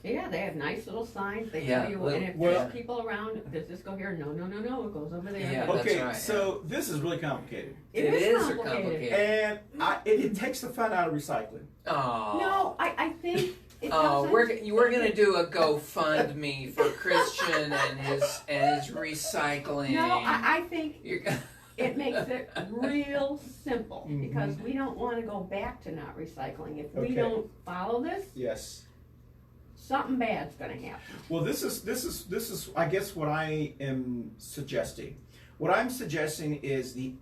Yeah, they have nice little signs. They Yeah, tell you, and if there's people around, does this go here? No, it goes over there. Yeah, Okay, that's right, so this is really complicated. It is complicated. And it takes the fun out of recycling. Oh. No, I think it Oh, doesn't. we're gonna do a GoFundMe for Christian and his recycling. No, I think You're it makes it real simple, Mhm. because we don't wanna go back to not recycling. If we Okay. don't follow this, Yes. something bad's gonna happen. Well, this is I guess what I am suggesting. What I'm suggesting is the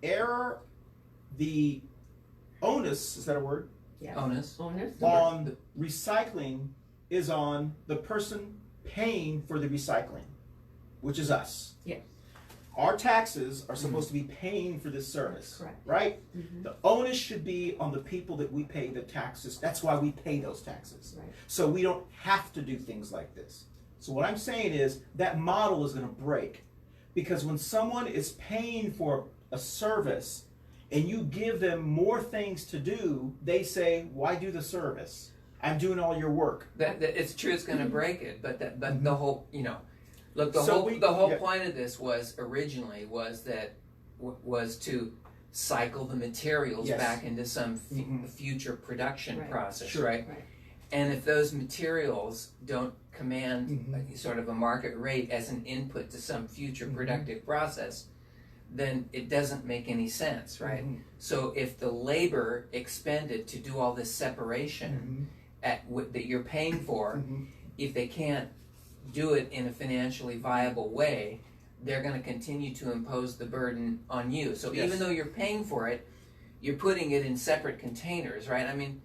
onus, is that a word? Yes. Onus. Onus. On recycling is on the person paying for the recycling, which is us. Yes. Our taxes are supposed to be paying for this service, Correct. right? Mhm. The onus should be on the people that we pay the taxes. That's why we pay those taxes. Right. So we don't have to do things like this. So what I'm saying is that model is going to break, because when someone is paying for a service and you give them more things to do, they say, "Why do the service? I'm doing all your work." That it's true, it's going to break it, but the whole, look, the So whole yeah. point of this was originally was to cycle the materials Yes. back into some Mhm. future production Right. process, Sure. right? Right. And if those materials don't command Mhm. sort of a market rate as an input to some future Mhm. productive process, then it doesn't make any sense, right? Mhm. So if the labor expended to do all this separation that you're paying for, Mhm. if they can't do it in a financially viable way, they're going to continue to impose the burden on you. So Yes. even though you're paying for it, you're putting it in separate containers, right? I mean,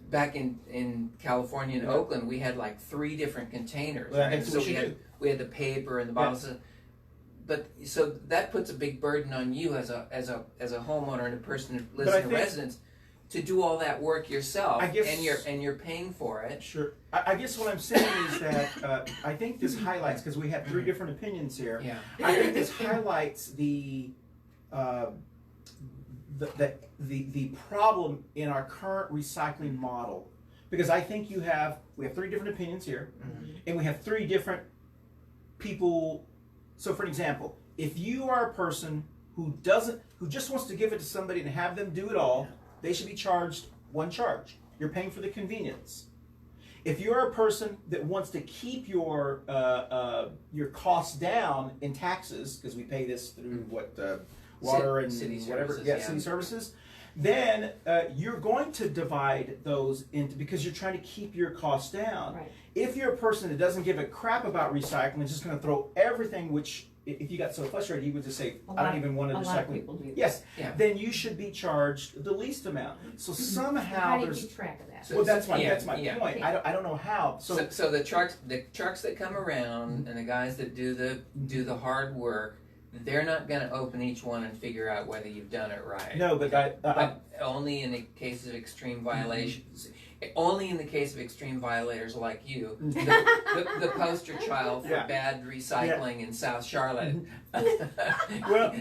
back in California and Yeah. Oakland, we had like 3 different containers. Well, Right? that's So what you do. we had the paper and the bottles. But so that puts a big burden on you as a homeowner and a person who lives But I in a think- residence to do all that work yourself, I guess- and you're paying for it. Sure. I guess what I'm saying is that I think this highlights, because we have 3 different opinions here. Yeah. I think this highlights the problem in our current recycling model, because I think we have 3 different opinions here, and we have 3 different people. So, for an example, if you are a person who just wants to give it to somebody and have them do it all, they should be charged one charge. You're paying for the convenience. If you're a person that wants to keep your costs down in taxes, because we pay this through water and City whatever, services, yeah, yeah. city services, then you're going to divide those into, because you're trying to keep your costs down. Right. If you're a person that doesn't give a crap about recycling, is just going to throw everything, which if you got so frustrated, you would just say, "I don't even want to A lot of recycle." people do that. Yes, Yeah. then you should be charged the least amount. So somehow How do you there's. keep track of that? So- Well, that's my yeah, point. I don't know how. So the trucks that come around and the guys that do the hard work, they're not going to open each one and figure out whether you've done it right. No, but But only in the case of extreme violations. Only in the case of extreme violators like you, the poster child for Yeah. bad recycling in South Charlotte. Well,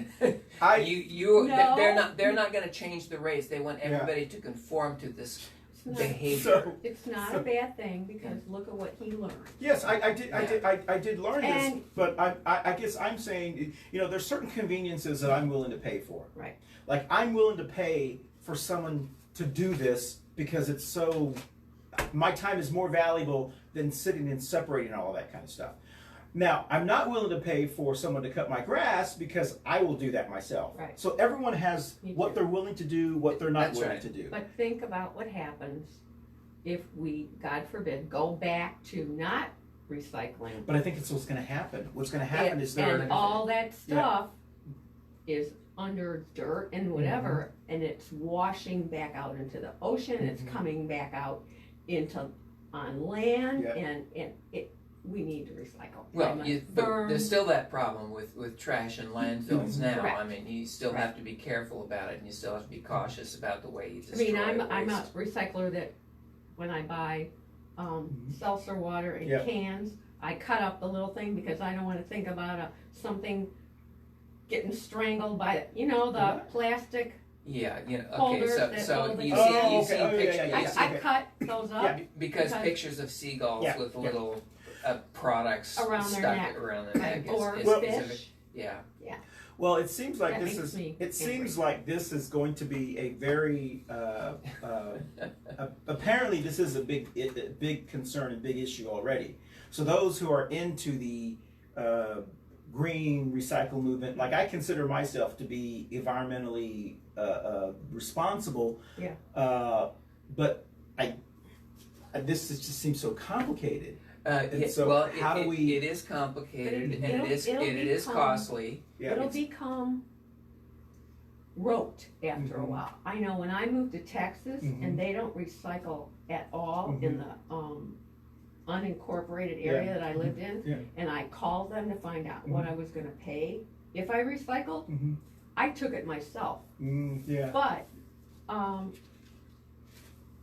I- No. they're not going to change the rates. They want everybody to conform to this It's not, behavior. so it's not a bad thing, because look at what he learned. yes, I did learn this, And- but I guess I'm saying, there's certain conveniences that I'm willing to pay for. Right. Like, I'm willing to pay for someone to do this because it's so, my time is more valuable than sitting and separating all that kind of stuff. Now, I'm not willing to pay for someone to cut my grass because I will do that myself. Right. So everyone has Me what too. they're willing to do, what they're not That's willing right. to do. But think about what happens if we, God forbid, go back to not recycling. But I think it's what's going to happen. What's going to happen is they're And all that stuff is under dirt and whatever, Mm-hmm. and it's washing back out into the ocean, it's coming back out on land, Yeah. and we need to recycle. Well, I'm a but firm- there's still that problem with trash and landfills now. Correct. I mean, you still have to be careful about it, and you still have to be cautious about the way you I destroy mean, I'm a waste. recycler that when I buy seltzer water in Yeah. cans, I cut up the little thing because I don't want to think about something getting strangled by the plastic. Yeah, okay. holders So that so hold the you cans. see Oh, you okay. see Oh, yeah, pictures. yeah, yeah. I cut those up. Yeah. Because Because- pictures of seagulls Yeah, with yeah. little products Around their stuck neck. around their Right. neck Or is fish. yeah. Well, it seems like That this makes is. me It seems angry. like this is going to be a very. Apparently, this is a big concern and big issue already. So those who are into the green recycle movement. Like I consider myself to be environmentally responsible. Yeah. But this just seems so complicated. Yeah, so well, how do we? It is complicated and It'll it is become- costly. Yeah, It'll become rote after a while. I know when I moved to Texas and they don't recycle at all in the unincorporated area that I lived in, and I called them to find out what I was going to pay if I recycled, I took it myself. But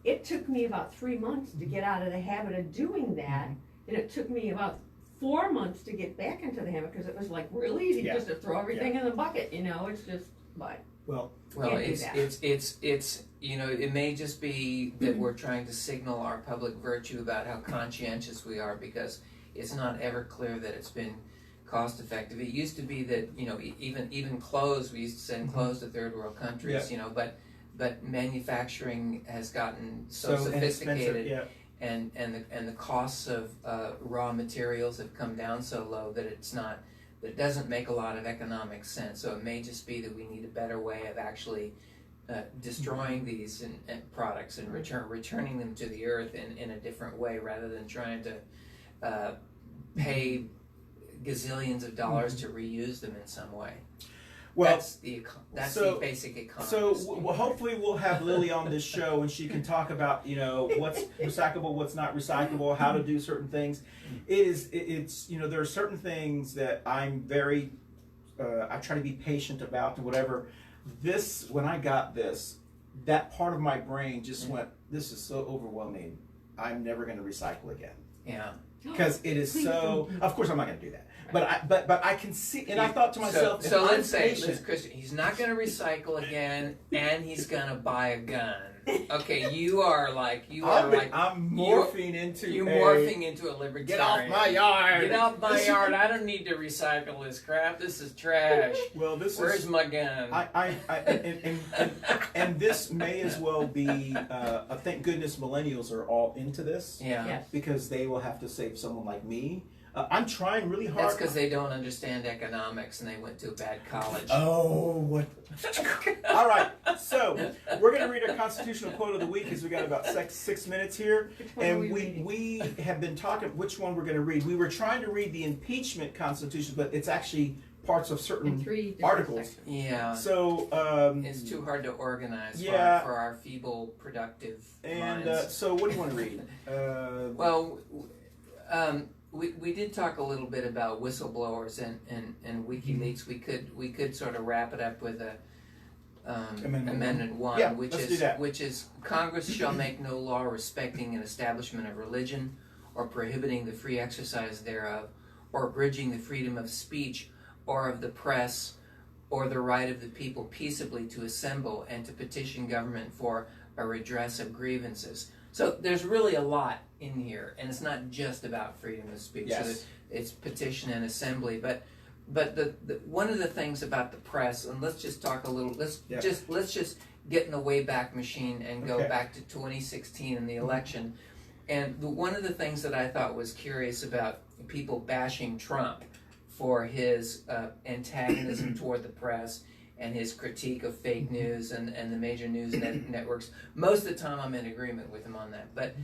it took me about 3 months to get out of the habit of doing that, and it took me about 4 months to get back into the habit because it was like really easy just to throw everything in the bucket. You know, it's just but. Well, it's you know, it may just be that we're trying to signal our public virtue about how conscientious we are, because it's not ever clear that it's been cost effective. It used to be that, you know, even clothes, we used to send clothes to third world countries, you know, but manufacturing has gotten so sophisticated, and the costs of raw materials have come down so low that it doesn't make a lot of economic sense. So it may just be that we need a better way of actually destroying these products and returning them to the earth in a different way, rather than trying to pay gazillions of dollars to reuse them in some way. Well, that's the basic economist. So hopefully we'll have Lily on this show, and she can talk about, you know, what's recyclable, what's not recyclable, how to do certain things. It's you know, there are certain things that I'm very I try to be patient about and whatever. When I got this, that part of my brain just went, this is so overwhelming. I'm never going to recycle again. Yeah. Because it is so. Of course, I'm not going to do that. But I can see, and I thought to myself, so let's say, Christian, he's not going to recycle again, and he's going to buy a gun. Okay, I'm morphing into a libertarian. Get off my yard! Get off my yard! I don't need to recycle this crap. This is trash. Well, where's my gun? And this may as well be. Thank goodness millennials are all into this. Yeah. Yes. Because they will have to save someone like me. I'm trying really hard. That's because they don't understand economics and they went to a bad college. Oh, what? All right, so we're going to read our constitutional quote of the week, because we got about 6 minutes here, and we have been talking which one we're going to read. We were trying to read the impeachment constitution, but it's actually parts of certain articles. Sections. Yeah. So it's too hard to organize for our feeble, productive minds. So what do you want to read? We did talk a little bit about whistleblowers and WikiLeaks. We could sort of wrap it up with Amendment 1, which is Congress shall make no law respecting an establishment of religion, or prohibiting the free exercise thereof, or abridging the freedom of speech or of the press, or the right of the people peaceably to assemble and to petition government for a redress of grievances. So there's really a lot in here, and it's not just about freedom of speech. Yes. So it's petition and assembly, but the one of the things about the press, and let's just talk a little. Let's just get in the Wayback Machine and go back to 2016 and the election. And one of the things that I thought was curious about people bashing Trump for his antagonism toward the press and his critique of fake news and the major news networks. Most of the time I'm in agreement with him on that. But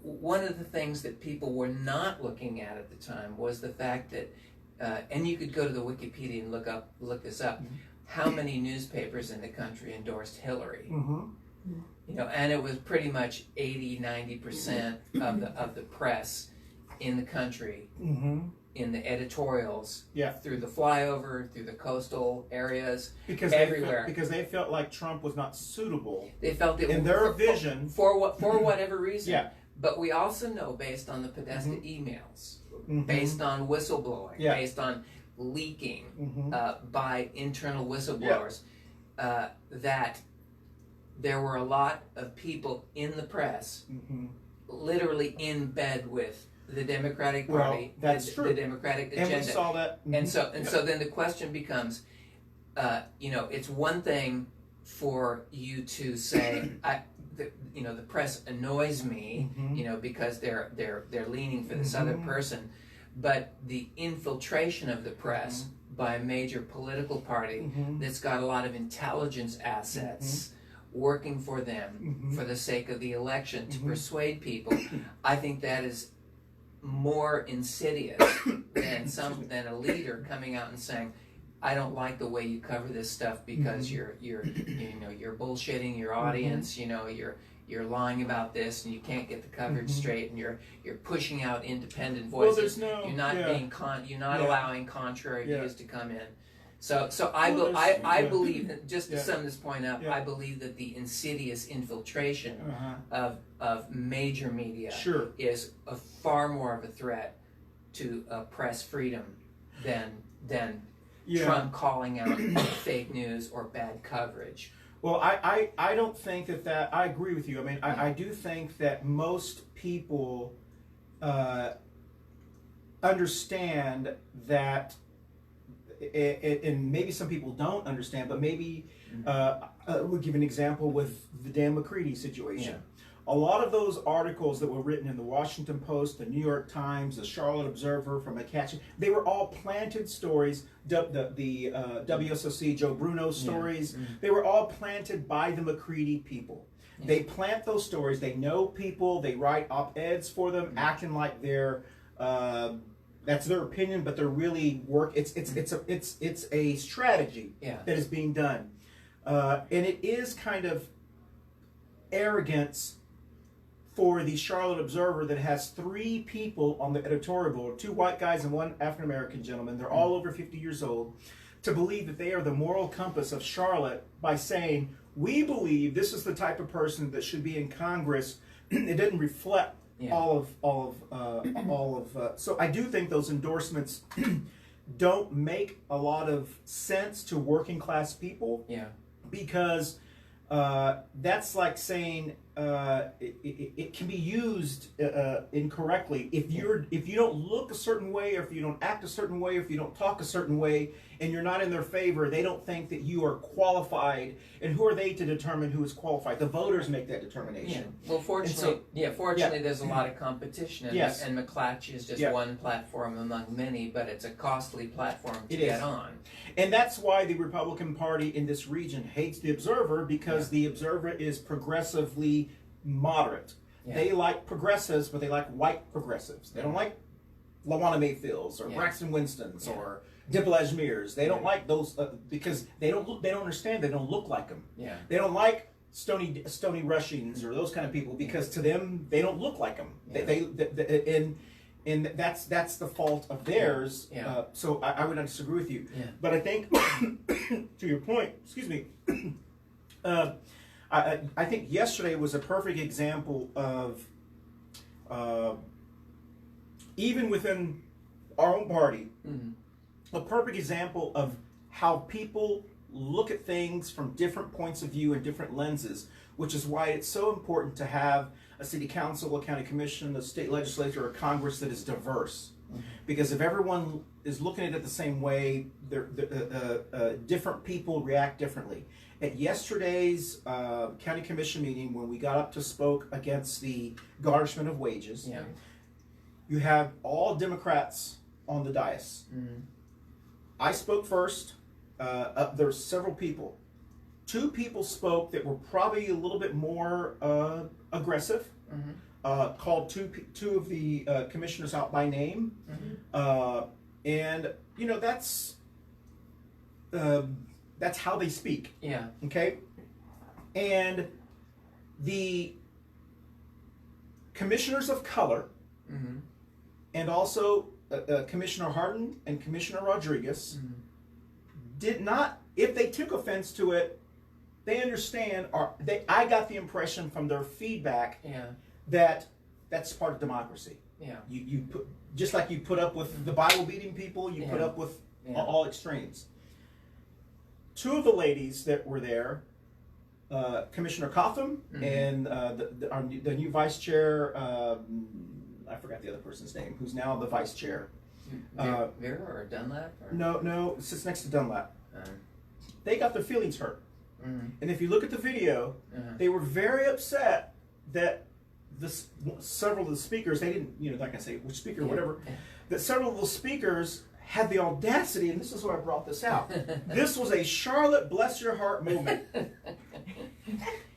one of the things that people were not looking at the time was the fact that, and you could go to the Wikipedia and look this up, how many newspapers in the country endorsed Hillary. You know, and it was pretty much 80-90% of the press in the country, in the editorials, through the flyover, through the coastal areas, everywhere. Because they felt like Trump was not suitable. They felt it in their vision for whatever reason. Yeah. But we also know, based on the Podesta emails, based on whistleblowing, based on leaking by internal whistleblowers, that there were a lot of people in the press literally in bed with the Democratic Party, the Democratic agenda. And we saw that. And so then the question becomes, you know, it's one thing for you to say, the press annoys me, you know, because they're leaning for this other person. but the infiltration of the press by a major political party that's got a lot of intelligence assets working for them for the sake of the election to persuade people, I think that is more insidious than a leader coming out and saying, I don't like the way you cover this stuff because you're bullshitting your audience, you're lying about this and you can't get the coverage straight, and you're pushing out independent voices. Well, you're not you're not allowing contrary views to come in. So I believe that, just to sum this point up, I believe that the insidious infiltration of major media is a far more of a threat to press freedom than Trump calling out fake news or bad coverage. Well, I don't think that I agree with you. I mean, I do think that most people understand that, and maybe some people don't understand, but maybe we'll give an example with the Dan McCready situation. A lot of those articles that were written in the Washington Post, the New York Times, the Charlotte Observer, from McCatchy, they were all planted stories. The WSOC Joe Bruno stories, they were all planted by the McCready people. They plant those stories. They know people. They write op-eds for them, acting like they're that's their opinion, but they're really work. It's a strategy that is being done, and it is kind of arrogance for the Charlotte Observer that has 3 people on the editorial board, 2 white guys and 1 African-American gentleman. They're all over 50 years old, to believe that they are the moral compass of Charlotte by saying, we believe this is the type of person that should be in Congress. It didn't reflect all of. So I do think those endorsements don't make a lot of sense to working class people. Because that's like saying it can be used incorrectly if you don't look a certain way, or if you don't act a certain way, or if you don't talk a certain way, and you're not in their favor. They don't think that you are qualified, and who are they to determine who is qualified? The voters make that determination. Well, fortunately, there's a lot of competition, and McClatchy is just one platform among many, but it's a costly platform to get on. And that's why the Republican Party in this region hates the Observer, because the Observer is progressively moderate. They like progressives, but they like white progressives. They don't like LaWanna Mayfields or Braxton Winstons or Dimple Ajmirs. They don't like those because they don't understand. They don't look like them. They don't like Stony Rushings or those kind of people, because to them they don't look like them. And that's the fault of theirs. So I would not disagree with you. But I think to your point, excuse me. I think yesterday was a perfect example of, even within our own party, a perfect example of how people look at things from different points of view and different lenses, which is why it's so important to have a city council, a county commission, a state legislature, or a Congress that is diverse. Because if everyone is looking at it the same way, different people react differently. At yesterday's county commission meeting, when we got up to spoke against the garnishment of wages, you have all Democrats on the dais. I spoke first. There's several people. 2 people spoke that were probably a little bit more aggressive. Called two of the commissioners out by name, and that's how they speak. Okay. And the commissioners of color, and also Commissioner Hardin and Commissioner Rodriguez, did not. If they took offense to it, they understand. I got the impression from their feedback that that's part of democracy. You put, just like you put up with the Bible beating people, you put up with all extremes. 2 of the ladies that were there, Commissioner Cotham and the new vice chair, I forgot the other person's name, who's now the vice chair. Vera or Dunlap? Or? No, it sits next to Dunlap. They got their feelings hurt. And if you look at the video, they were very upset that several of the speakers, they didn't, like I say, which speaker or whatever, that several of those speakers had the audacity, and this is where I brought this out. This was a Charlotte bless your heart moment.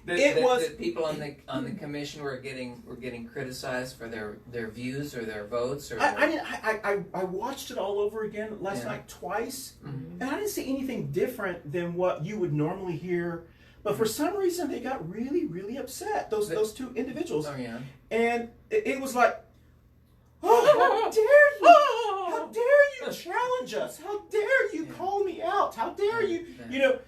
The people on the commission were getting criticized for their views or their votes or. I watched it all over again last night twice, and I didn't see anything different than what you would normally hear. But for some reason, they got really, really upset. Those two individuals. Oh yeah. And it was like, oh, how dare you! How dare you challenge us? How dare you call me out? How dare you? You know.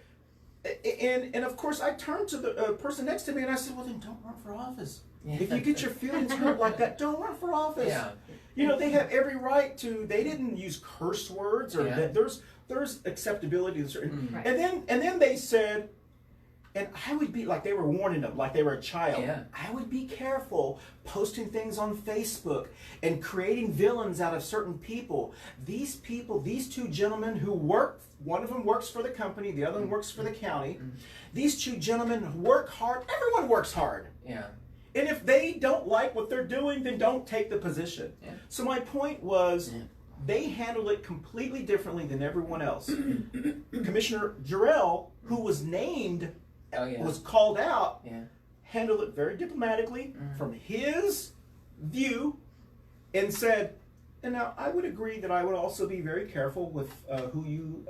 And of course, I turned to the person next to me and I said, well, then don't run for office. If you get your feelings hurt like that, don't run for office. Yeah. You know, they have every right to. They didn't use curse words or there's acceptability to certain. Right. And then they said, and I would be like, they were warning them like they were a child. Yeah. I would be careful posting things on Facebook and creating villains out of certain people. These two gentlemen who work, one of them works for the company, the other one works for the county. These two gentlemen work hard. Everyone works hard. Yeah. And if they don't like what they're doing, then don't take the position. Yeah. So my point was, they handled it completely differently than everyone else. Commissioner Jarrell, who was named, was called out, handled it very diplomatically from his view, and said, and now I would agree that I would also be very careful with who you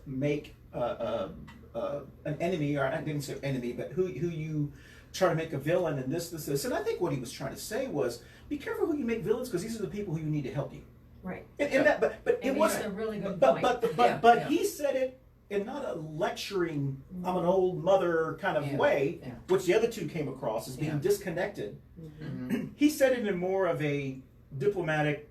make an enemy, or I didn't say enemy, but who you try to make a villain, and this. And I think what he was trying to say was, be careful who you make villains, because these are the people who you need to help you. Right. And that, but it wasn't a really good but point. But he said it in not a lecturing, I'm an old mother kind of way, which the other two came across as being disconnected. He said it in more of a diplomatic,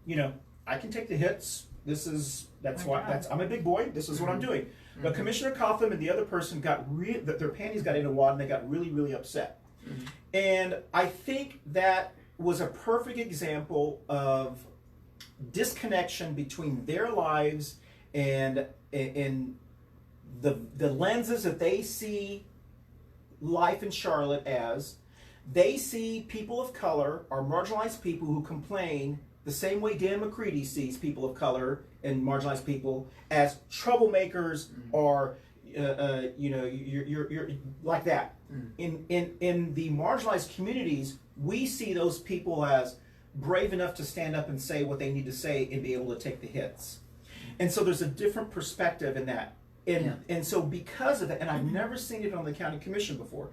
you know, I can take the hits. I'm a big boy. This is what I'm doing. But Commissioner Cotham and the other person their panties got in a wad and they got really, really upset. And I think that was a perfect example of disconnection between their lives and the lenses that they see life in Charlotte as. They see people of color or marginalized people who complain the same way Dan McCready sees people of color and marginalized people as troublemakers or you're like that. In the marginalized communities, we see those people as brave enough to stand up and say what they need to say and be able to take the hits. And so there's a different perspective in that. And so because of that, and I've never seen it on the county commission before.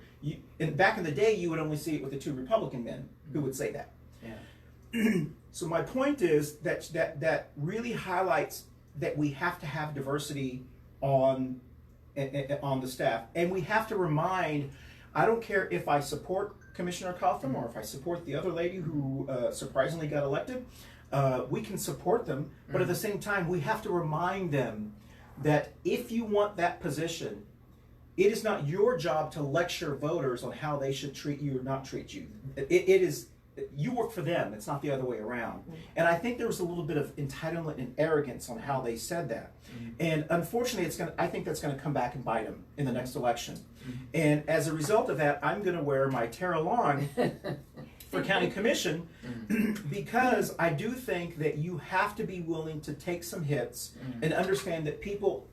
And back in the day, you would only see it with the two Republican men who would say that. Yeah. So my point is that really highlights that we have to have diversity on the staff, and we have to remind. I don't care if I support Commissioner Cotham or if I support the other lady who surprisingly got elected. We can support them, but at the same time, we have to remind them that if you want that position, it is not your job to lecture voters on how they should treat you or not treat you. It is, you work for them. It's not the other way around. And I think there was a little bit of entitlement and arrogance on how they said that. And unfortunately, I think that's going to come back and bite them in the next election. And as a result of that, I'm going to wear my Tara Long for county commission because I do think that you have to be willing to take some hits and understand that people,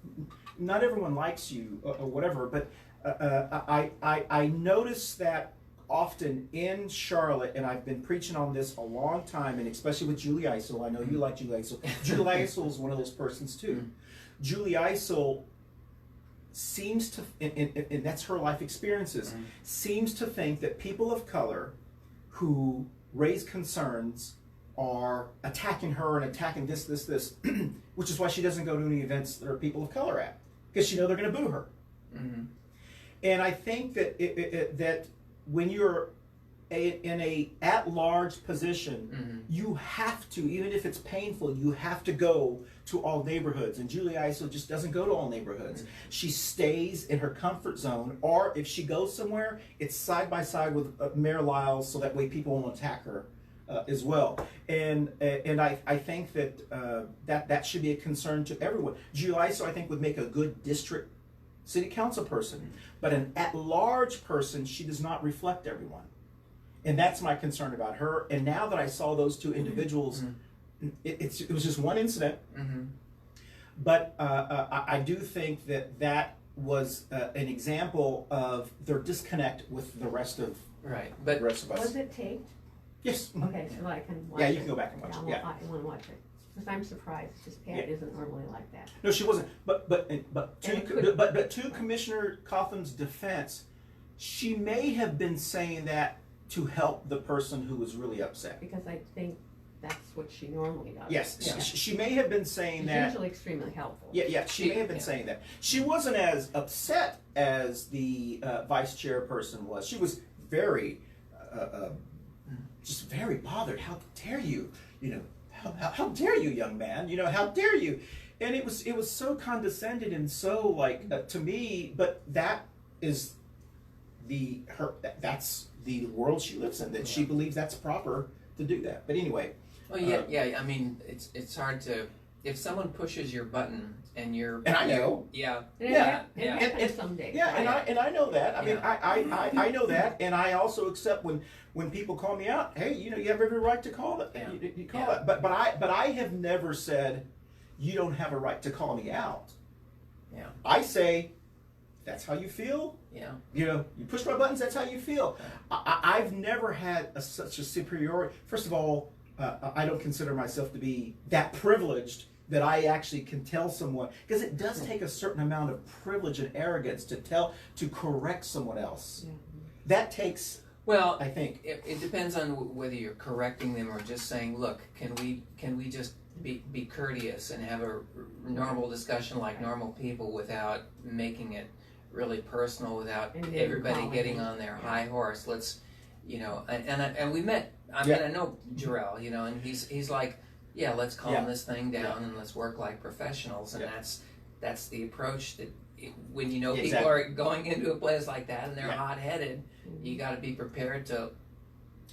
not everyone likes you or whatever, but I notice that often in Charlotte, and I've been preaching on this a long time, and especially with Julie Eisel. I know you like Julie Eisel. Julie Eisel is one of those persons too. Julie Eisel seems to, and that's her life experiences, seems to think that people of color who raise concerns are attacking her and attacking this, which is why she doesn't go to any events that are people of color at, because she knows they're going to boo her. And I think that that when you're in a at-large position, you have to, even if it's painful, you have to go to all neighborhoods. And Julie Eisel just doesn't go to all neighborhoods. She stays in her comfort zone, or if she goes somewhere, it's side by side with Mayor Lyles, so that way people won't attack her as well. And I think that that should be a concern to everyone. Julie Eisel, I think, would make a good district city council person, but an at-large person, she does not reflect everyone. And that's my concern about her. And now that I saw those two individuals it was just one incident, Mm-hmm. but I do think that was an example of their disconnect with the rest of Right, the but rest of us. Was it taped? Yes. Okay, so I can watch Yeah, it. you can go back and watch it. Yeah. I want to watch it. Because I'm surprised, because Pat Yeah. isn't normally like that. No, she wasn't. But it could- to Commissioner Coffin's defense, she may have been saying that to help the person who was really upset. Because I think that's what she normally does. Yes, Yeah. she may have been saying She's that. usually extremely helpful. Yeah, she may have been Yeah. saying that. She wasn't as upset as the vice chairperson was. She was very, just very bothered. How dare you? You know, how dare you, young man? You know, how dare you? And it was so condescending and so like to me. But that is that's the world she lives in. That she believes that's proper to do that. But anyway. well, yeah. I mean, it's hard to if someone pushes your button and you're And I know. Yeah. And Yeah. It happens some days. Yeah, and I know that. I mean, Yeah. I know that, and I also accept when people call me out. Hey, you know, you have every right to call it. Yeah. You call Yeah. it. But I have never said you don't have a right to call me out. Yeah. I say that's how you feel. Yeah. You know, you push my buttons. That's how you feel. I've never had such a superiority. First of all, I don't consider myself to be that privileged that I actually can tell someone, because it does take a certain amount of privilege and arrogance to correct someone else. Yeah. That takes, Well, I think. it depends on whether you're correcting them or just saying, look, can we just be courteous and have a normal discussion like normal people without making it really personal, without And then everybody calling getting them. on their Yeah. high horse. Let's, you know, and we met. I mean, I know Jarrell, you know, and he's like, yeah, let's calm this thing down and let's work like professionals, and that's the approach that. When you know people Exactly. are going into a place like that and they're Yeah. hot-headed, you got to be prepared to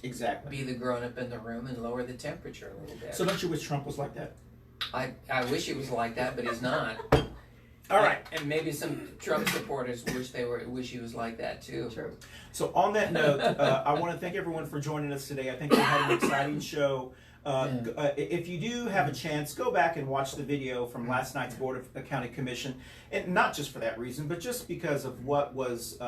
Exactly. be the grown-up in the room and lower the temperature a little bit. So don't you wish Trump was like that? I wish he was like that, but he's not. All right. And maybe some Trump supporters wish he was like that too. True. So on that note, I want to thank everyone for joining us today. I think we had an exciting show. If you do have a chance, go back and watch the video from last night's Board of County Commission, and not just for that reason, but just because of what was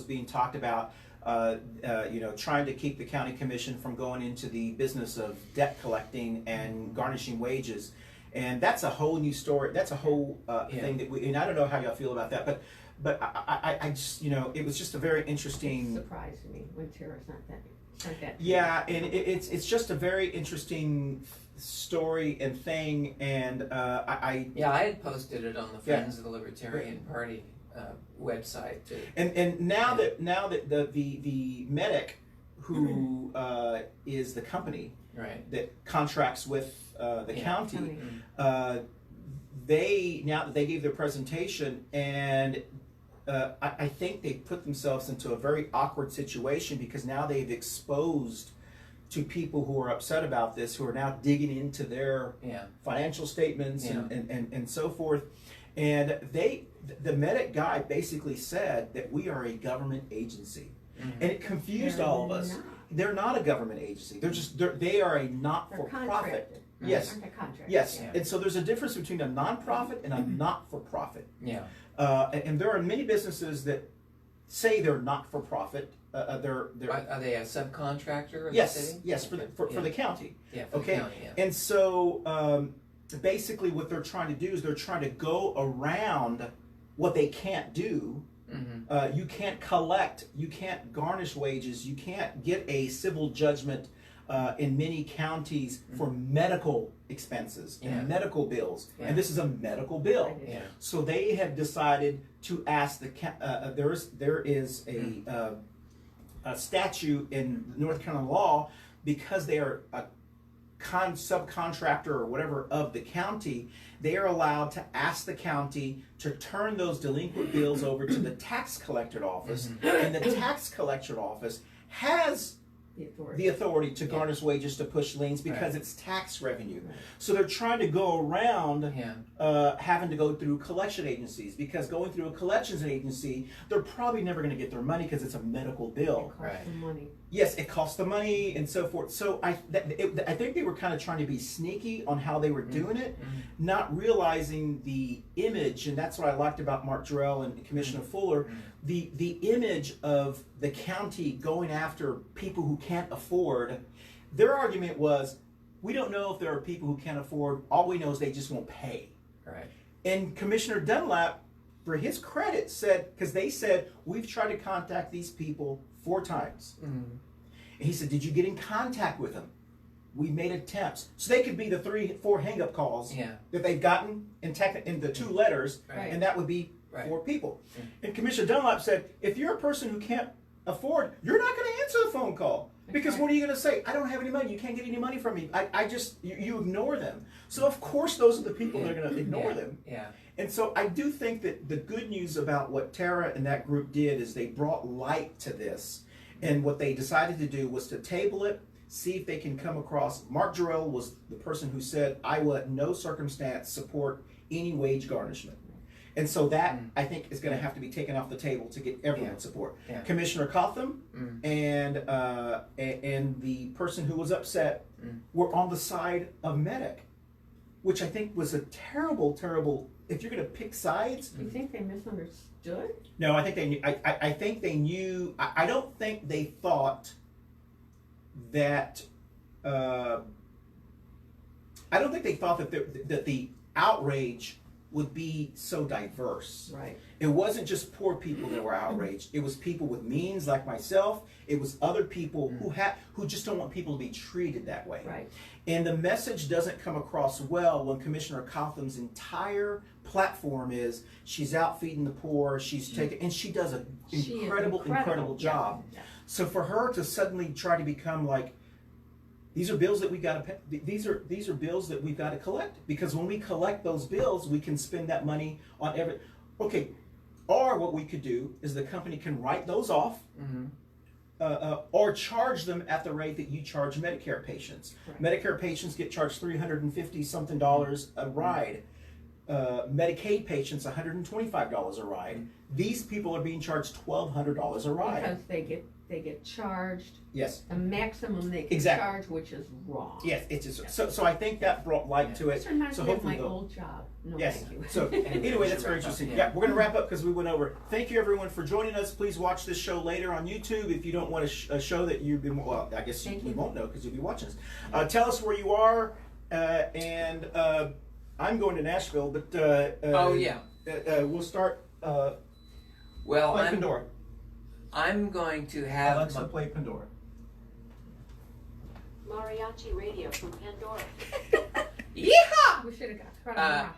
being talked about. You know, trying to keep the county commission from going into the business of debt collecting and garnishing wages, and that's a whole new story. That's a whole thing that and I don't know how y'all feel about that, but I just, you know, it was just a very interesting. Surprised me when Tara's not that. Yeah, and it's just a very interesting story and thing, and I had posted it on the Friends of the Libertarian Party website too. And now that the medic who is the company that contracts with the county, they gave their presentation, and I think they put themselves into a very awkward situation, because now they've exposed to people who are upset about this, who are now digging into their financial statements and so forth. And the medic guy basically said that we are a government agency. And it confused all of us. They're not a government agency. They are a not-for-profit. Yes. Yes. Yeah. And so there's a difference between a nonprofit and a not-for-profit. Yeah. And there are many businesses that say they're not-for-profit. Are they a subcontractor of yes, the city? yes, for the county. Yeah, for okay. the county, yeah. And so basically what they're trying to do is they're trying to go around what they can't do. Mm-hmm. You can't collect, you can't garnish wages, you can't get a civil judgment in many counties for medical expenses and medical bills. And this is a medical bill. Yeah. So they have decided to ask there is a statute in North Carolina law, because they are a subcontractor or whatever of the county, they are allowed to ask the county to turn those delinquent bills over to the tax collector office, and the tax collector office has the authority to garnish wages to push liens because it's tax revenue. Right. So they're trying to go around having to go through collection agencies, because going through a collections agency, they're probably never going to get their money because it's a medical bill. It costs them money. Yes, it costs the money and so forth. So I think they were kind of trying to be sneaky on how they were doing it, not realizing the image, and that's what I liked about Mark Jarrell and Commissioner Fuller, the image of the county going after people who can't afford. Their argument was, we don't know if there are people who can't afford, all we know is they just won't pay. Right. And Commissioner Dunlap, for his credit, said, because they said, we've tried to contact these people 4 times. And he said, did you get in contact with them? We made attempts. So they could be the 3-4 hang-up calls that they've gotten in the 2 letters, and that would be 4 people. And Commissioner Dunlap said, if you're a person who can't afford, you're not going to answer the phone call. Because what are you going to say? I don't have any money. You can't get any money from me. I just, you ignore them. So of course those are the people that are going to ignore them. And so I do think that the good news about what Tara and that group did is they brought light to this. And what they decided to do was to table it, see if they can come across. Mark Jarrell was the person who said, I will at no circumstance support any wage garnishment. And so that, I think, is going to have to be taken off the table to get everyone's support. Commissioner Cotham and the person who was upset were on the side of Medic, which I think was a terrible, terrible, if you're going to pick sides. You think they misunderstood? No, I think they knew. I think they knew. I don't think they thought that, I don't think they thought that the outrage would be so diverse. Right. It wasn't just poor people that were outraged. It was people with means like myself. It was other people who just don't want people to be treated that way. Right. And the message doesn't come across well when Commissioner Cotham's entire platform is she's out feeding the poor, she's taking, and she does an incredible job. Yeah. So for her to suddenly try to become like, these are bills that we got to pay. These are bills that we've got to collect, because when we collect those bills, we can spend that money on every. Okay, or what we could do is the company can write those off, or charge them at the rate that you charge Medicare patients. Right. Medicare patients get charged $350 something a ride. Medicaid patients $125 a ride. These people are being charged $1,200 a ride because they get charged. Yes. The maximum they can charge, which is wrong. Yes, it's just, so I think that brought light to it. This reminds so me of my old job. No, yes. Thank you. So anyway, that's very interesting. Yeah, we're going to wrap up because we went over. Thank you everyone for joining us. Please watch this show later on YouTube if you don't want a show that you've been. Well, I guess you won't know because you'll be watching us. Tell us where you are, and I'm going to Nashville, but we'll start. Well, play Pandora. I'm going to have Alexa play Pandora. Mariachi Radio from Pandora. Yeehaw! We should have got caught on rock.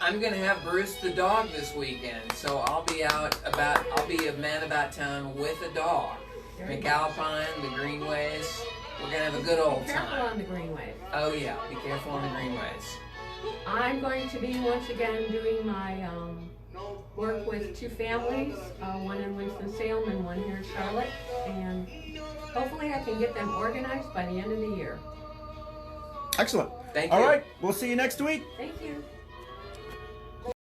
I'm going to have Bruce the dog this weekend, so I'll be I'll be a man about town with a dog. McAlpine, the Greenways. We're going to have a good old time. Be careful on the Greenways. Oh yeah, be careful on the Greenways. I'm going to be once again doing my work with 2 families, one in Winston-Salem and one here in Charlotte, and hopefully I can get them organized by the end of the year. Excellent. Thank you. All right, we'll see you next week. Thank you.